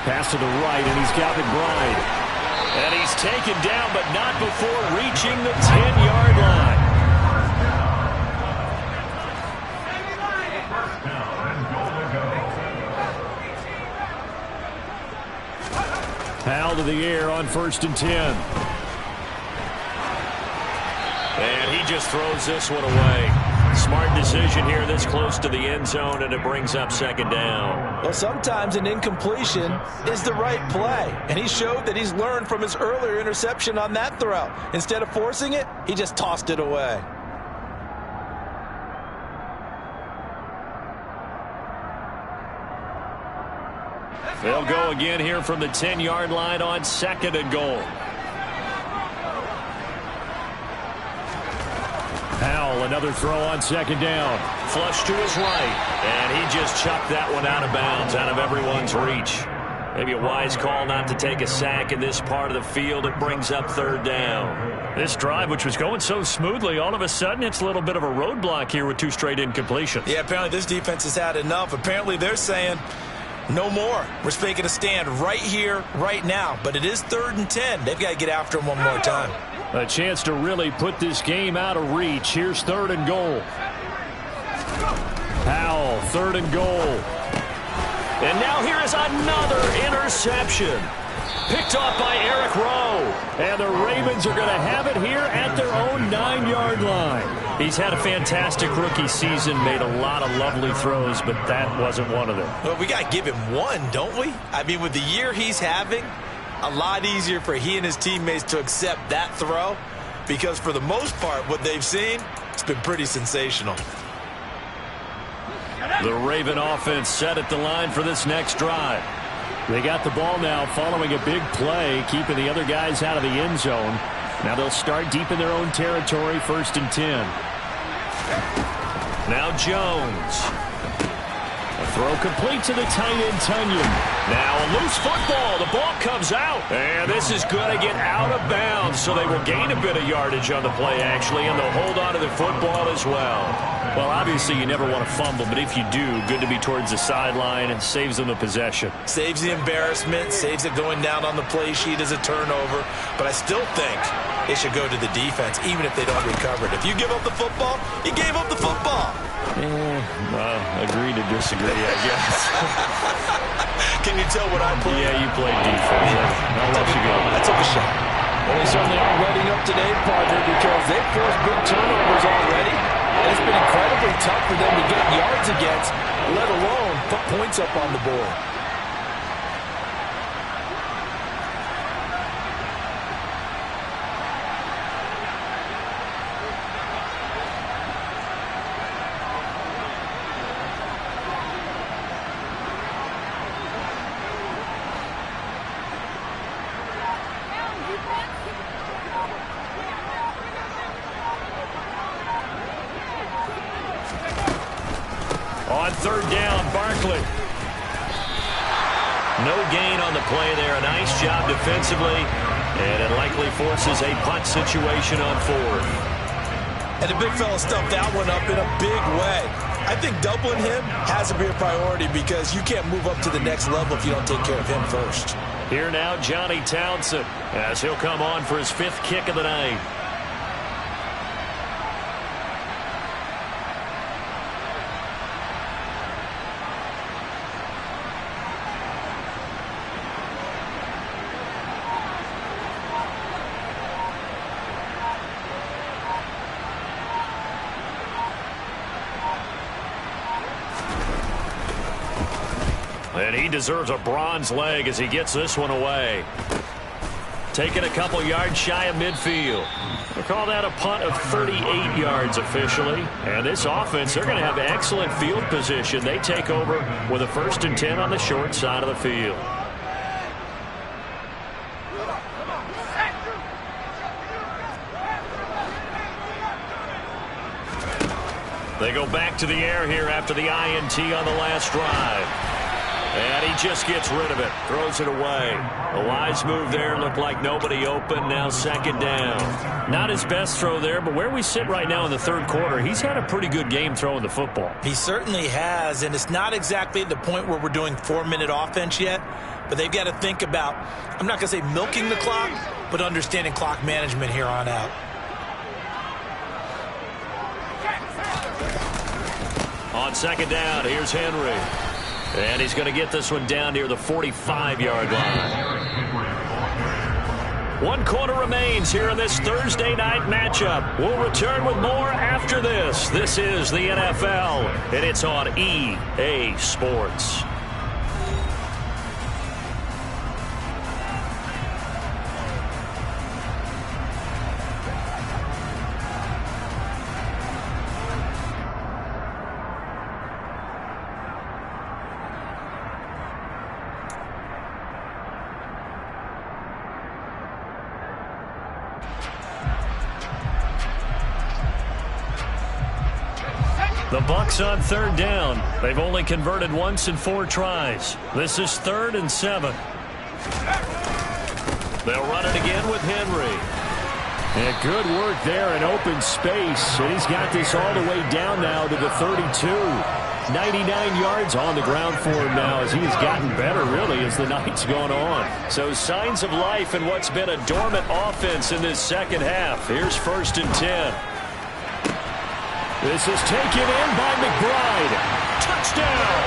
Pass to the right, and he's got McBride. And he's taken down, but not before reaching the 10-yard line. Howell to the air on 1st and 10. And he just throws this one away. Smart decision here this close to the end zone, and it brings up 2nd down. Well, sometimes an incompletion is the right play, and he showed that he's learned from his earlier interception on that throw. Instead of forcing it, he just tossed it away. They'll go again here from the 10-yard line on 2nd and goal. Howell, another throw on 2nd down. Flush to his right, and he just chucked that one out of bounds, out of everyone's reach. Maybe a wise call not to take a sack in this part of the field. It brings up 3rd down. This drive, which was going so smoothly, all of a sudden it's a little bit of a roadblock here with 2 straight incompletions. Yeah, apparently this defense has had enough. Apparently they're saying, no more. We're making a stand right here, right now. But it is 3rd and 10. They've got to get after him one more time. A chance to really put this game out of reach. Here's 3rd and goal. Howell, 3rd and goal. And now here is another interception. Picked off by Eric Rowe. And the Ravens are going to have it here at their own 9-yard line. He's had a fantastic rookie season, made a lot of lovely throws, but that wasn't one of them. Well, we got to give him one, don't we? I mean, with the year he's having, a lot easier for he and his teammates to accept that throw, because for the most part, what they've seen, it's been pretty sensational. The Raven offense set at the line for this next drive. They got the ball now following a big play, keeping the other guys out of the end zone. Now they'll start deep in their own territory, 1st and 10. Now Jones. A Throw complete to the tight end, Tunyon. Now a loose football. The ball comes out. And this is going to get out of bounds, so they will gain a bit of yardage on the play, actually, and they'll hold on to the football as well. Well, obviously, you never want to fumble, but if you do, good to be towards the sideline and saves them the possession. Saves the embarrassment, saves it going down on the play sheet as a turnover. But I still think it should go to the defense, even if they don't recover it. If you give up the football, you gave up the football. Agree to disagree, I guess. Can you tell what I played? Yeah, you played defense. I'll let you go. I took a shot. Well, they certainly aren't letting up today, partner, because they've forced big turnovers already. And it's been incredibly tough for them to get yards against, let alone put points up on the board. On third down, Barkley. No gain on the play there. A nice job defensively. And it likely forces a punt situation on fourth. And the big fella stuffed that one up in a big way. I think doubling him has to be a priority because you can't move up to the next level if you don't take care of him first. Here now, Johnny Townsend, as he'll come on for his fifth kick of the night. And he deserves a bronze leg as he gets this one away. Taking a couple yards shy of midfield. We'll call that a punt of 38 yards officially. And this offense, they're going to have excellent field position. They take over with a 1st and 10 on the short side of the field. They go back to the air here after the INT on the last drive. And he just gets rid of it. Throws it away. A wise move there. Looked like nobody open. Now 2nd down. Not his best throw there, but where we sit right now in the third quarter, he's had a pretty good game throwing the football. He certainly has, and it's not exactly at the point where we're doing 4-minute offense yet, but they've got to think about, I'm not going to say milking the clock, but understanding clock management here on out. On 2nd down, here's Henry. And he's going to get this one down near the 45-yard line. 1 quarter remains here in this Thursday night matchup. We'll return with more after this. This is the NFL, and it's on EA Sports. The Bucs on 3rd down. They've only converted once in 4 tries. This is 3rd and 7. They'll run it again with Henry. And good work there in open space. And he's got this all the way down now to the 32. 99 yards on the ground for him now as he has gotten better, really, as the night's gone on. So signs of life in what's been a dormant offense in this second half. Here's 1st and 10. This is taken in by McBride. Touchdown!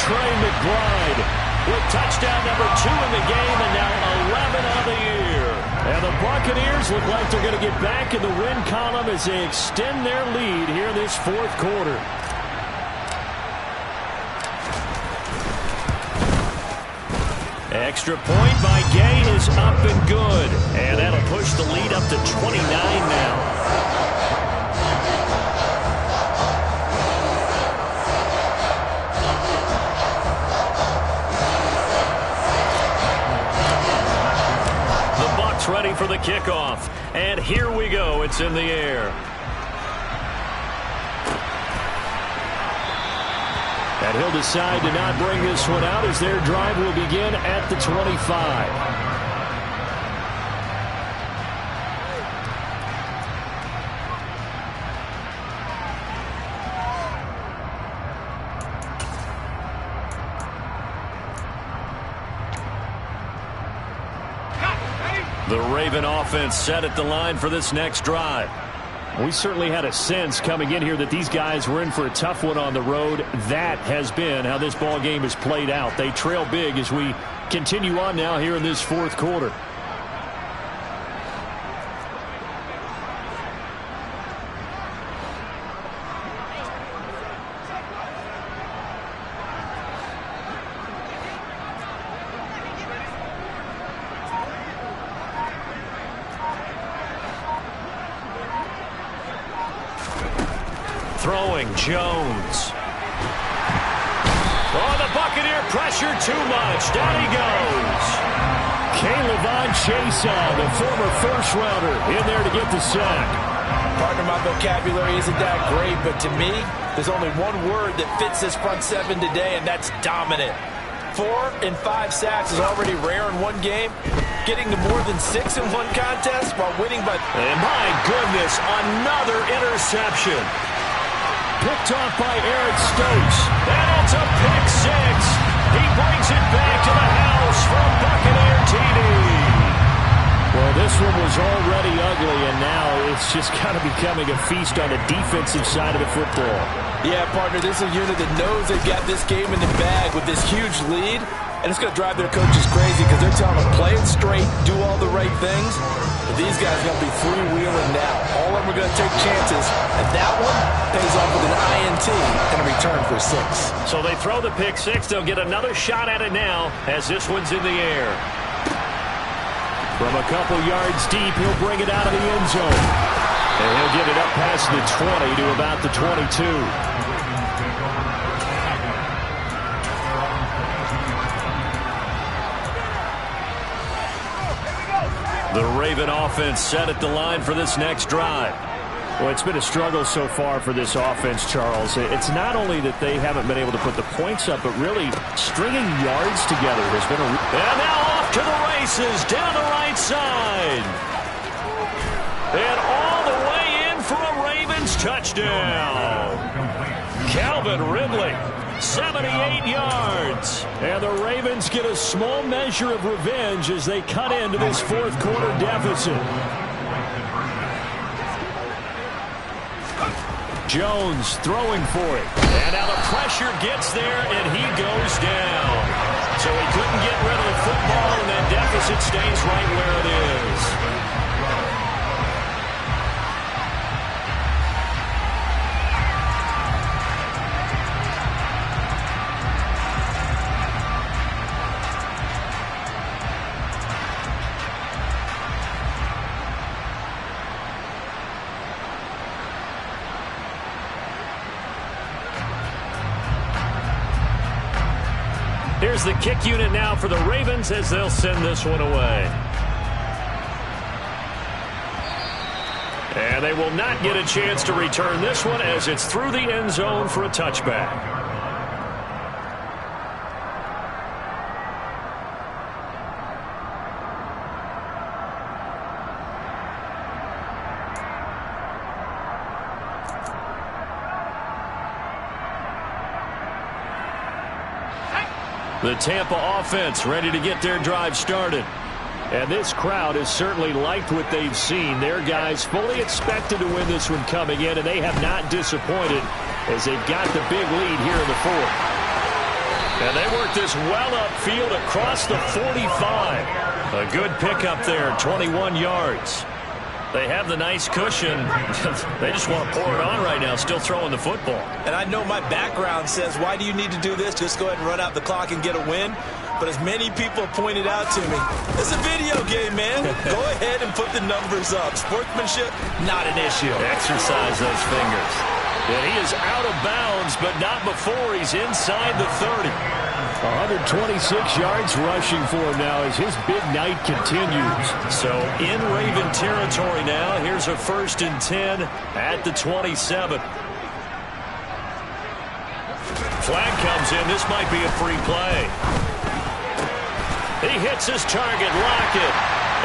Trey McBride with touchdown number 2 in the game and now 11 on the year. And the Buccaneers look like they're going to get back in the win column as they extend their lead here in this 4th quarter. Extra point by Gay is up and good. And that'll push the lead up to 29 now. Ready for the kickoff. And here we go. It's in the air. And he'll decide to not bring this one out as their drive will begin at the 25. The Raven offense set at the line for this next drive. We certainly had a sense coming in here that these guys were in for a tough one on the road. That has been how this ball game has played out. They trail big as we continue on now here in this fourth quarter. Throwing Jones. Oh, the Buccaneer pressure too much. Down he goes. K'Lavon Chaisson, the former first-rounder, in there to get the sack. Partner, my vocabulary isn't that great, but to me, there's only one word that fits this front seven today, and that's dominant. 4 and 5 sacks is already rare in one game. Getting to more than 6 in one contest while winning by... And my goodness, another interception. Picked off by Eric Stokes. And it's a pick six. He brings it back to the house for a Buccaneer TD. Well, this one was already ugly, and now it's just kind of becoming a feast on the defensive side of the football. Yeah, partner, this is a unit that knows they've got this game in the bag with this huge lead, and it's going to drive their coaches crazy because they're telling them play it straight, do all the right things. But these guys are going to be freewheeling now. All of them are going to take chances, and that one pays off with an INT and a return for 6. So they throw the pick six. They'll get another shot at it now as this one's in the air. From a couple yards deep, he'll bring it out of the end zone. And he'll get it up past the 20 to about the 22. The Raven offense set at the line for this next drive. Well, it's been a struggle so far for this offense, Charles. It's not only that they haven't been able to put the points up, but really stringing yards together has been a... And now off to the races down the right side. And all the way in for a Ravens touchdown. Calvin Ridley, 78 yards. And the Ravens get a small measure of revenge as they cut into this fourth quarter deficit. Jones throwing for it. And now the pressure gets there, and he goes down. So he couldn't get rid of the football, and that deficit stays right where it is. Here's the kick unit now for the Ravens as they'll send this one away. And they will not get a chance to return this one as it's through the end zone for a touchback. The Tampa offense ready to get their drive started. And this crowd has certainly liked what they've seen. Their guys fully expected to win this one coming in, and they have not disappointed as they've got the big lead here in the fourth. And they work this well upfield across the 45. A good pickup there, 21 yards. They have the nice cushion. They just want to pour it on right now, still throwing the football. And I know my background says, why do you need to do this? Just go ahead and run out the clock and get a win. But as many people pointed out to me, it's a video game, man. Go ahead and put the numbers up. Sportsmanship, not an issue. Exercise those fingers. And he is out of bounds, but not before he's inside the 30. 126 yards rushing for him now as his big night continues. So in Raven territory now. Here's a 1st and 10 at the 27. Flag comes in. This might be a free play. He hits his target, Lockett.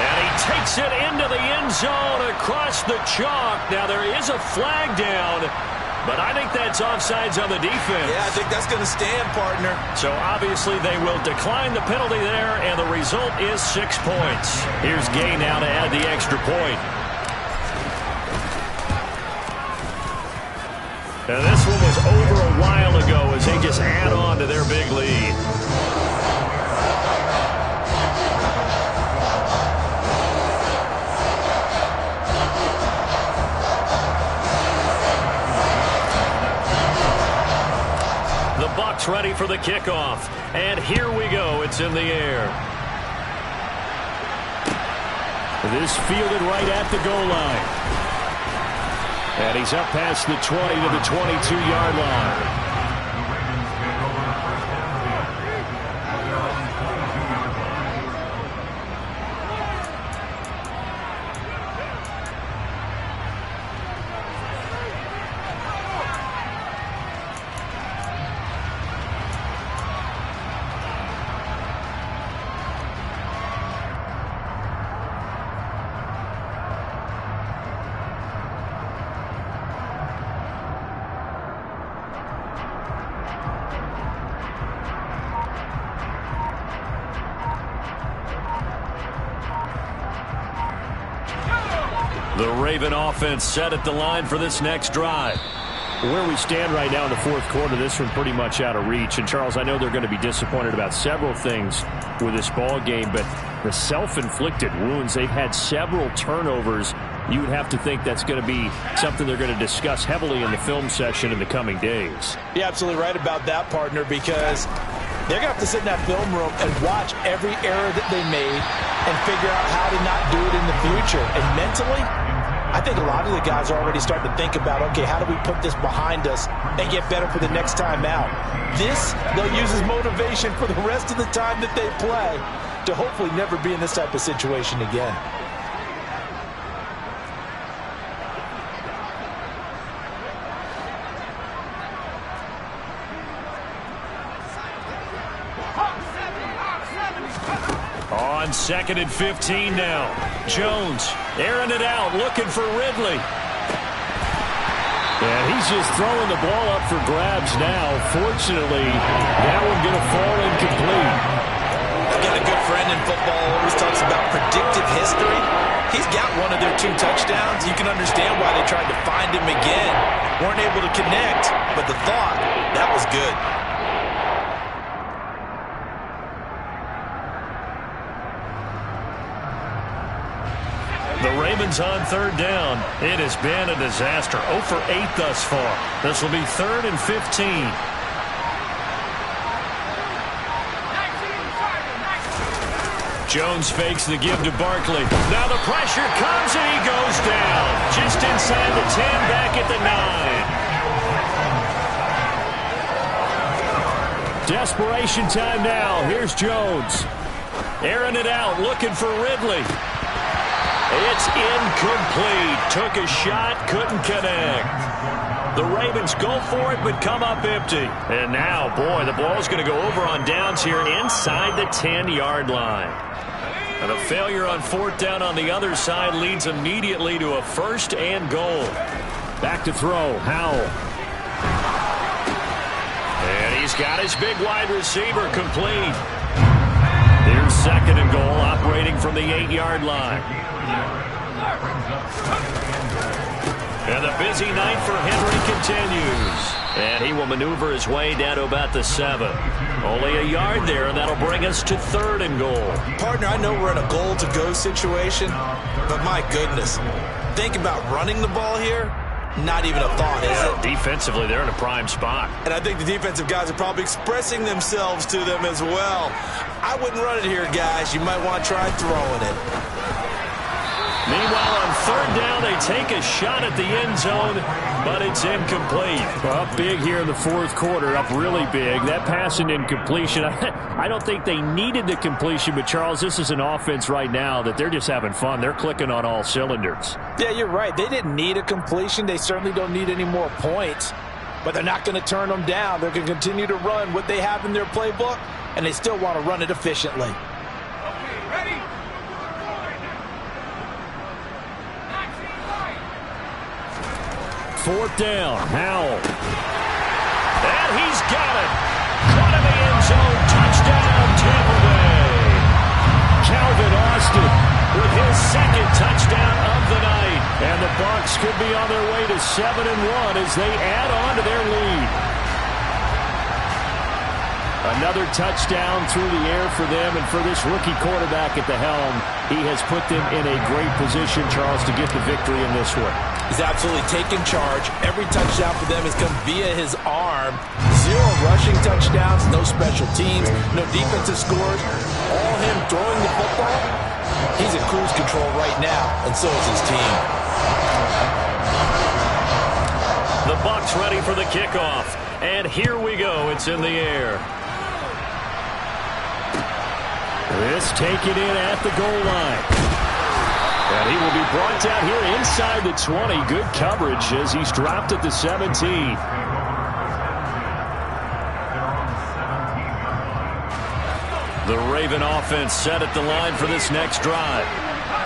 And he takes it into the end zone across the chalk. Now, there is a flag down, but I think that's offsides on the defense. Yeah, I think that's going to stand, partner. So, obviously, they will decline the penalty there, and the result is 6 points. Here's Gay now to add the extra point. And this one was over a while ago as they just add on to their big lead. The Bucs ready for the kickoff. And here we go. It's in the air. This fielded right at the goal line. And he's up past the 20 to the 22-yard line. The Raven offense set at the line for this next drive. Where we stand right now in the fourth quarter, this one pretty much out of reach. And, Charles, I know they're going to be disappointed about several things with this ball game, but the self-inflicted wounds, they've had several turnovers. You would have to think that's going to be something they're going to discuss heavily in the film section in the coming days. You're absolutely right about that, partner, because they're going to have to sit in that film room and watch every error that they made and figure out how to not do it in the future. And mentally, I think a lot of the guys are already starting to think about, okay, how do we put this behind us and get better for the next time out? This, they'll use as motivation for the rest of the time that they play to hopefully never be in this type of situation again. On 2nd and 15 now. Jones airing it out, looking for Ridley. And he's just throwing the ball up for grabs now. Fortunately, that one going to fall incomplete. I've got a good friend in football who always talks about predictive history. He's got one of their 2 touchdowns. You can understand why they tried to find him again. Weren't able to connect, but the thought, that was good. The Ravens on 3rd down. It has been a disaster. 0 for 8 thus far. This will be 3rd and 15. Jones fakes the give to Barkley. Now the pressure comes and he goes down. Just inside the 10, back at the 9. Desperation time now. Here's Jones. Airing it out, looking for Ridley. It's incomplete. Took a shot, couldn't connect. The Ravens go for it, but come up empty. And now, boy, the ball's going to go over on downs here inside the 10-yard line. And a failure on 4th down on the other side leads immediately to a 1st and goal. Back to throw, Howell. And he's got his big wide receiver complete. Here's 2nd and goal, operating from the 8-yard line. And the busy night for Henry continues. And he will maneuver his way down to about the 7. Only a yard there, and that'll bring us to 3rd and goal. Partner, I know we're in a goal-to-go situation, but my goodness, think about running the ball here. Not even a thought, is it? Defensively, they're in a prime spot. And I think the defensive guys are probably expressing themselves to them as well. I wouldn't run it here, guys. You might want to try throwing it. Meanwhile, on 3rd down, they take a shot at the end zone, but it's incomplete. Well, up big here in the 4th quarter, up really big. That pass and incompletion, I don't think they needed the completion, but, Charles, this is an offense right now that they're just having fun. They're clicking on all cylinders. Yeah, you're right. They didn't need a completion. They certainly don't need any more points. but they're not going to turn them down. They're going to continue to run what they have in their playbook, and they still want to run it efficiently. Fourth down, Howell. And he's got it. Caught in the end zone. Touchdown, Tampa Bay. Calvin Austin with his second touchdown of the night. And the Bucs could be on their way to 7-1 as they add on to their lead. Another touchdown through the air for them, and for this rookie quarterback at the helm, he has put them in a great position, Charles, to get the victory in this one. He's absolutely taken charge. Every touchdown for them has come via his arm. 0 rushing touchdowns, no special teams, no defensive scores. All him throwing the football. He's in cruise control right now, and so is his team. The Bucs ready for the kickoff. And here we go. It's in the air. This taken in at the goal line. And he will be brought down here inside the 20. Good coverage as he's dropped at the 17. The Raven offense set at the line for this next drive.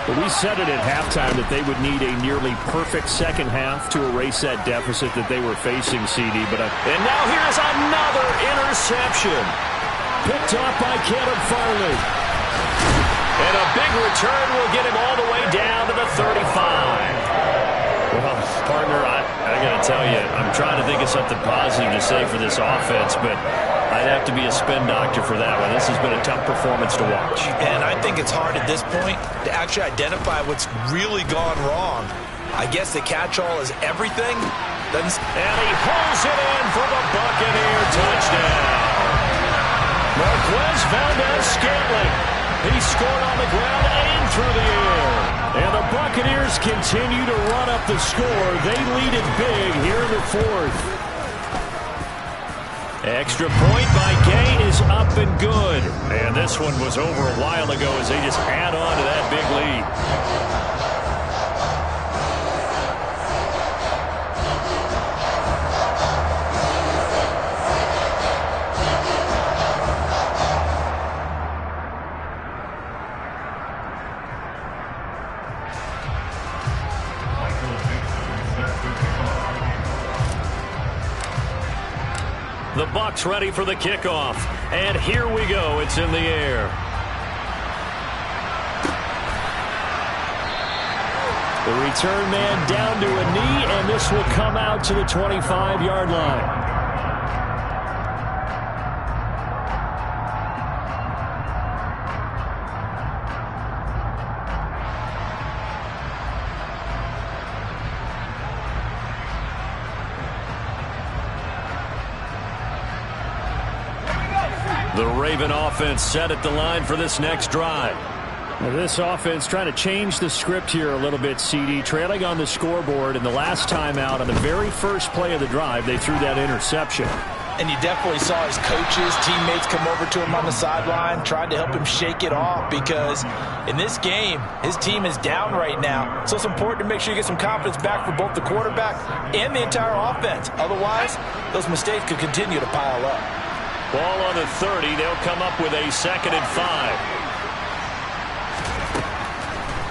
But we said it at halftime that they would need a nearly perfect second half to erase that deficit that they were facing, CD. And now here's another interception. Picked off by Caleb Farley. And a big return will get him all the way down to the 35. Well, partner, I got to tell you, I'm trying to think of something positive to say for this offense, but I'd have to be a spin doctor for that one. This has been a tough performance to watch. And I think it's hard at this point to actually identify what's really gone wrong. I guess the catch-all is everything. And he pulls it in for the Buccaneer touchdown. Marquez Valdez-Scantling. He scored on the ground and through the air. And the Buccaneers continue to run up the score. They lead it big here in the fourth. Extra point by Gay is up and good. And this one was over a while ago as they just add on to that big lead. The Bucs ready for the kickoff. And here we go. It's in the air. The return man down to a knee, and this will come out to the 25-yard line. The Raven offense set at the line for this next drive. Now this offense trying to change the script here a little bit, CD. Trailing on the scoreboard, and the last time out on the very first play of the drive, they threw that interception. And you definitely saw his coaches, teammates come over to him on the sideline, tried to help him shake it off because in this game, his team is down right now. So it's important to make sure you get some confidence back for both the quarterback and the entire offense. Otherwise, those mistakes could continue to pile up. Ball on the 30. They'll come up with a 2nd and 5.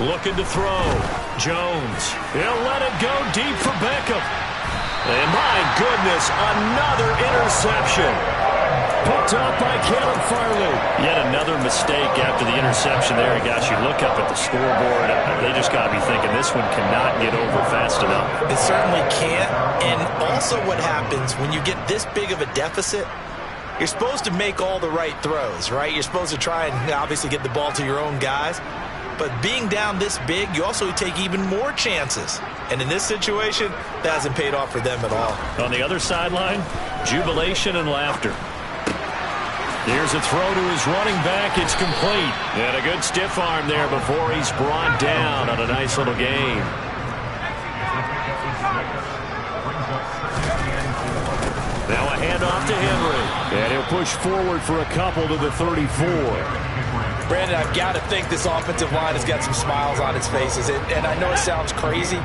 Looking to throw. Jones. He'll let it go deep for Beckham. And my goodness, another interception. Picked up by Caleb Farley. Yet another mistake after the interception there. Gosh, you look up at the scoreboard. They just got to be thinking this one cannot get over fast enough. It certainly can't. And also what happens when you get this big of a deficit, you're supposed to make all the right throws, right? You're supposed to try and obviously get the ball to your own guys. But being down this big, you also take even more chances. And in this situation, that hasn't paid off for them at all. On the other sideline, jubilation and laughter. Here's a throw to his running back. It's complete. And a good stiff arm there before he's brought down on a nice little gain. Now a handoff to Henry. And he'll push forward for a couple to the 34. Brandon, I've got to think this offensive line has got some smiles on its faces. And I know it sounds crazy,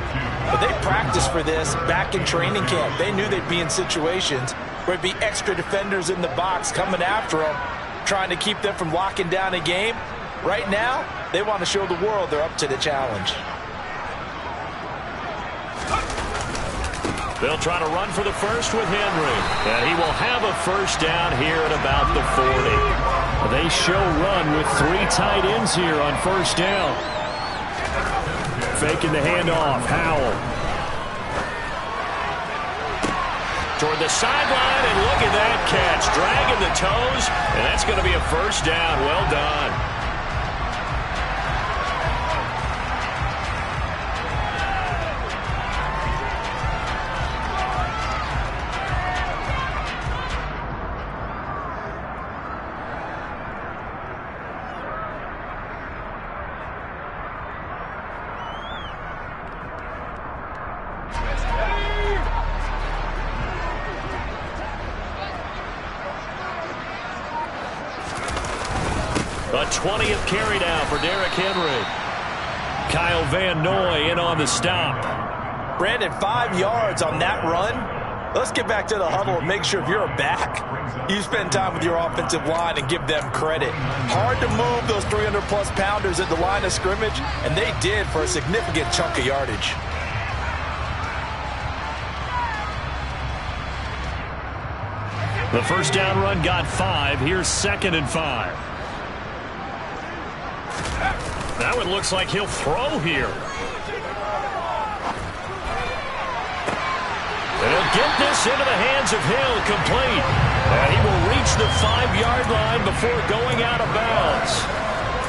But they practiced for this back in training camp. They knew they'd be in situations where it'd be extra defenders in the box coming after them, trying to keep them from locking down a game. Right now, they want to show the world they're up to the challenge. They'll try to run for the first with Henry. And he will have a first down here at about the 40. They show run with 3 tight ends here on first down. Faking the handoff. Howell. Toward the sideline, and look at that catch. Dragging the toes, and that's going to be a first down. Well done. A 20th carry now for Derrick Henry. Kyle Van Noy in on the stop. Brandon, 5 yards on that run. Let's get back to the huddle and make sure if you're a back, you spend time with your offensive line and give them credit. Hard to move those 300-plus pounders at the line of scrimmage, and they did for a significant chunk of yardage. The first down run got 5. Here's 2nd and 5. Now it looks like he'll throw here. And he'll get this into the hands of Hill, complete. And he will reach the 5-yard line before going out of bounds.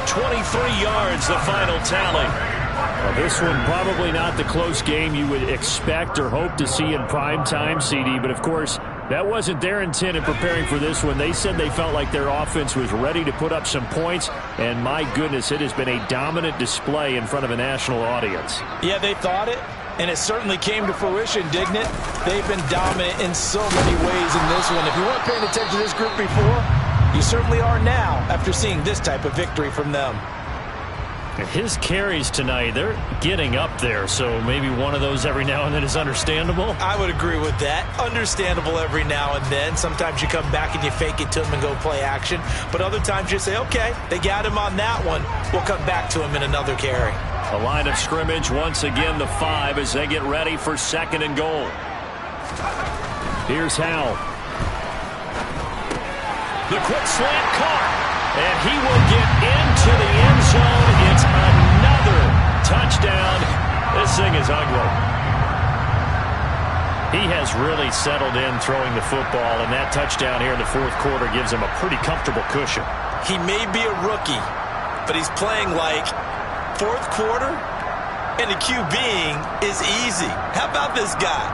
23 yards, the final tally. Well, this one probably not the close game you would expect or hope to see in prime time, CD. But, of course, that wasn't their intent in preparing for this one. They said they felt like their offense was ready to put up some points. And, my goodness, it has been a dominant display in front of a national audience. Yeah, they thought it, and it certainly came to fruition, didn't it? They've been dominant in so many ways in this one. If you weren't paying attention to this group before, you certainly are now after seeing this type of victory from them. And his carries tonight, they're getting up there, so maybe one of those every now and then is understandable. I would agree with that. Understandable every now and then. Sometimes you come back and you fake it to him and go play action. But other times you say, okay, they got him on that one. We'll come back to him in another carry. A line of scrimmage once again the 5 as they get ready for 2nd and goal. Here's Howell. The quick slant caught. And he will get into the end zone. It's another touchdown. This thing is ugly. He has really settled in throwing the football, and that touchdown here in the 4th quarter gives him a pretty comfortable cushion. He may be a rookie, but he's playing like 4th quarter, and the QBing is easy. How about this guy?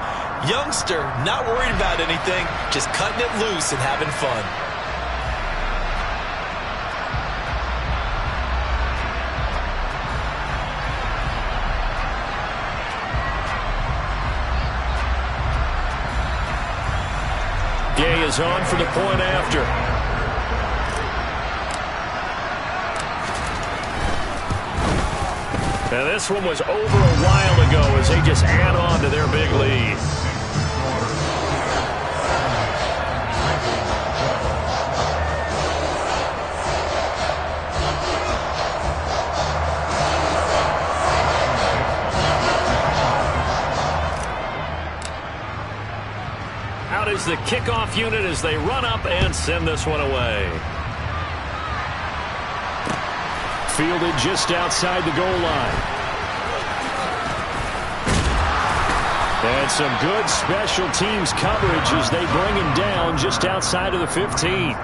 Youngster, not worried about anything, just cutting it loose and having fun. Gay is on for the point after. Now this one was over a while ago as they just add on to their big lead. Out is the kickoff unit as they run up and send this one away. Fielded just outside the goal line. And some good special teams coverage as they bring him down just outside of the 15.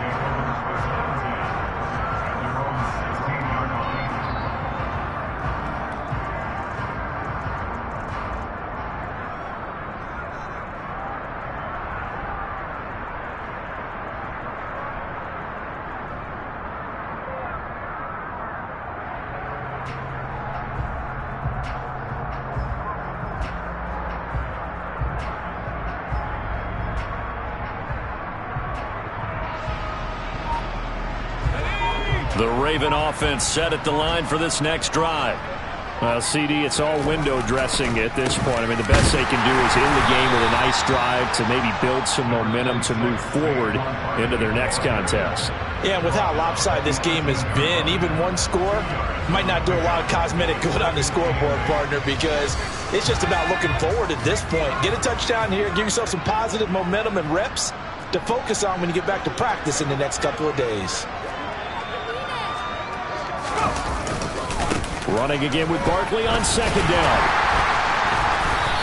The Raven offense set at the line for this next drive. Well, CD, it's all window dressing at this point. I mean, the best they can do is end the game with a nice drive to maybe build some momentum to move forward into their next contest. Yeah, with how lopsided this game has been, even one score might not do a lot of cosmetic good on the scoreboard, partner, because it's just about looking forward at this point. Get a touchdown here, give yourself some positive momentum and reps to focus on when you get back to practice in the next couple of days. Running again with Barkley on second down.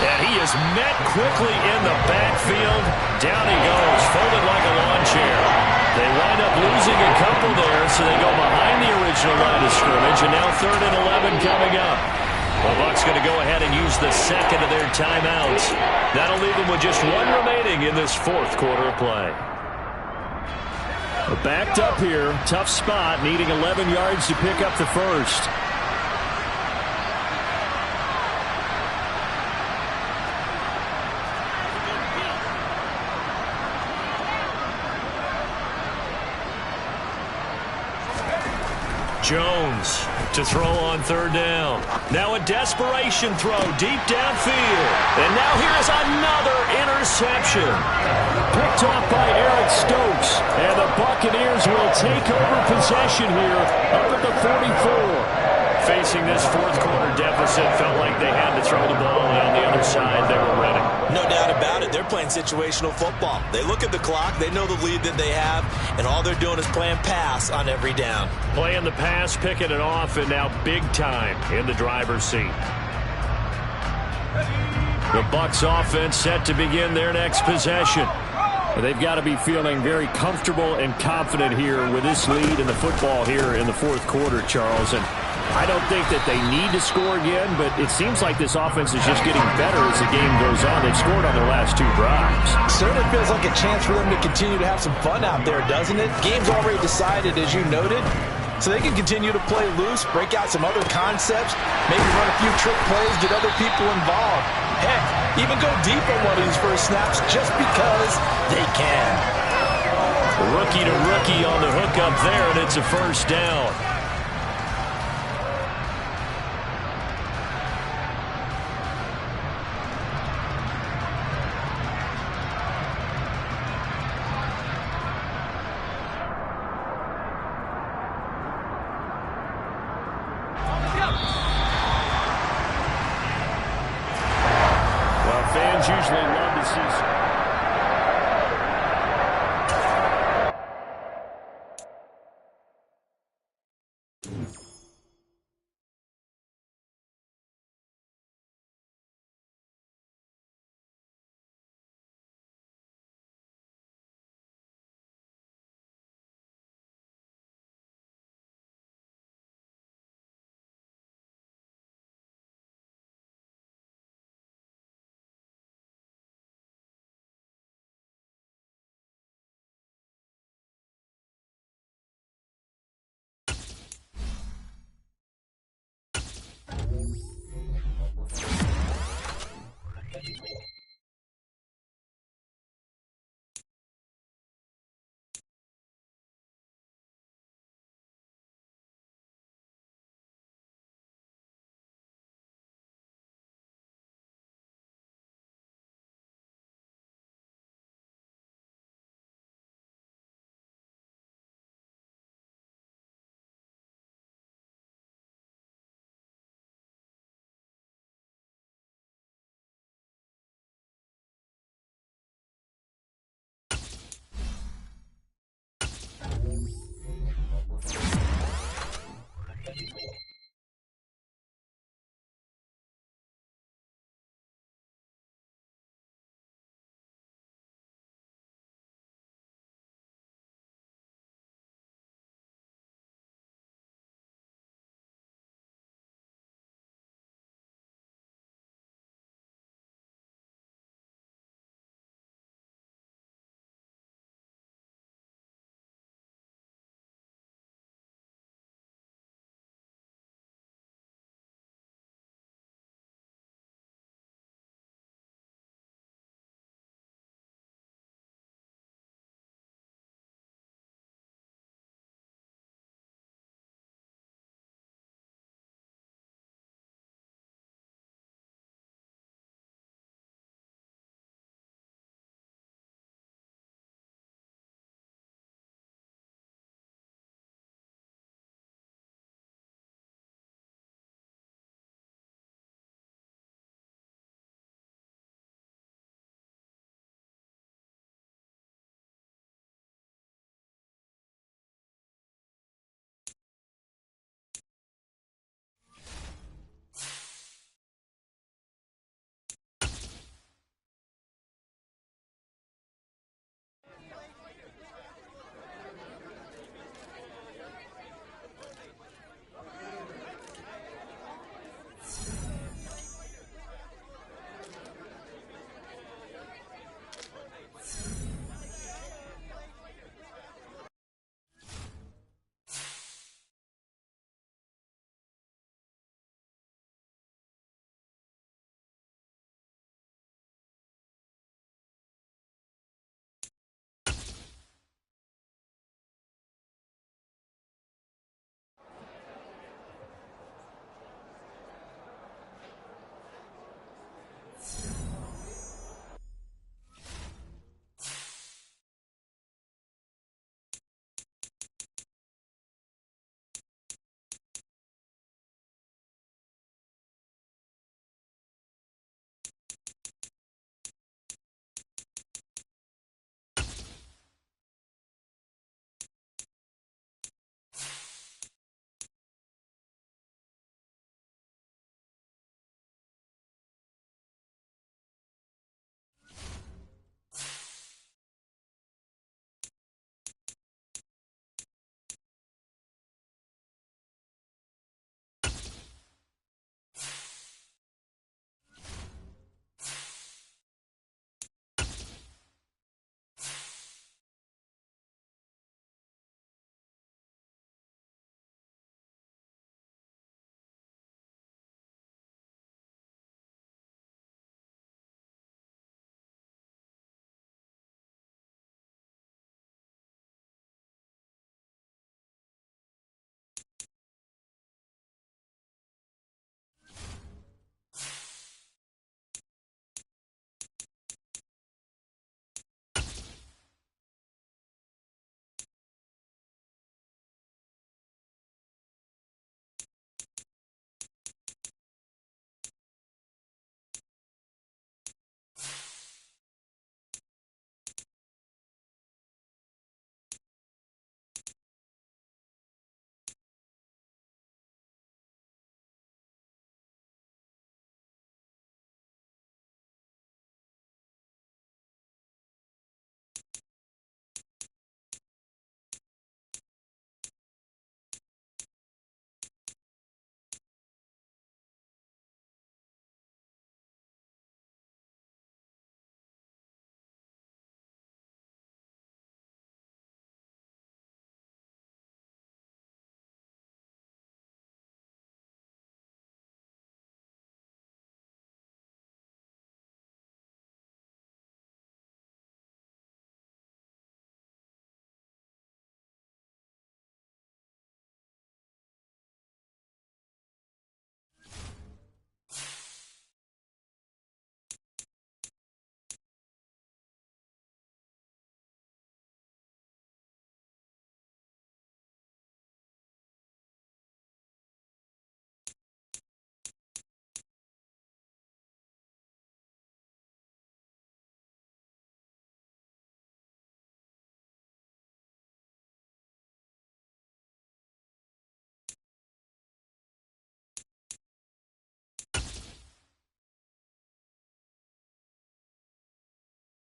And he is met quickly in the backfield. Down he goes, folded like a lawn chair. They wind up losing a couple there, so they go behind the original line of scrimmage, and now 3rd and 11 coming up. The Bucs going to go ahead and use the second of their timeouts. That'll leave them with just one remaining in this 4th quarter of play. Backed up here, tough spot, needing 11 yards to pick up the first. Jones to throw on 3rd down. Now a desperation throw deep downfield. And now here's another interception. Picked off by Eric Stokes. And the Buccaneers will take over possession here up at the 44. Facing this 4th quarter deficit, felt like they had to throw the ball, and on the other side, they were ready. No doubt about it. They're playing situational football. They look at the clock. They know the lead that they have, and all they're doing is playing pass on every down. Playing the pass, picking it off, and now big time in the driver's seat. The Bucs offense set to begin their next possession. They've got to be feeling very comfortable and confident here with this lead in the football here in the 4th quarter, Charles. And I don't think that they need to score again, but it seems like this offense is just getting better as the game goes on. They've scored on their last 2 drives. Certainly feels like a chance for them to continue to have some fun out there, doesn't it? Game's already decided, as you noted, so they can continue to play loose, break out some other concepts, maybe run a few trick plays, get other people involved. Heck, even go deep on one of these first snaps just because they can. Rookie to rookie on the hook up there, and it's a 1st down. Fans usually love to see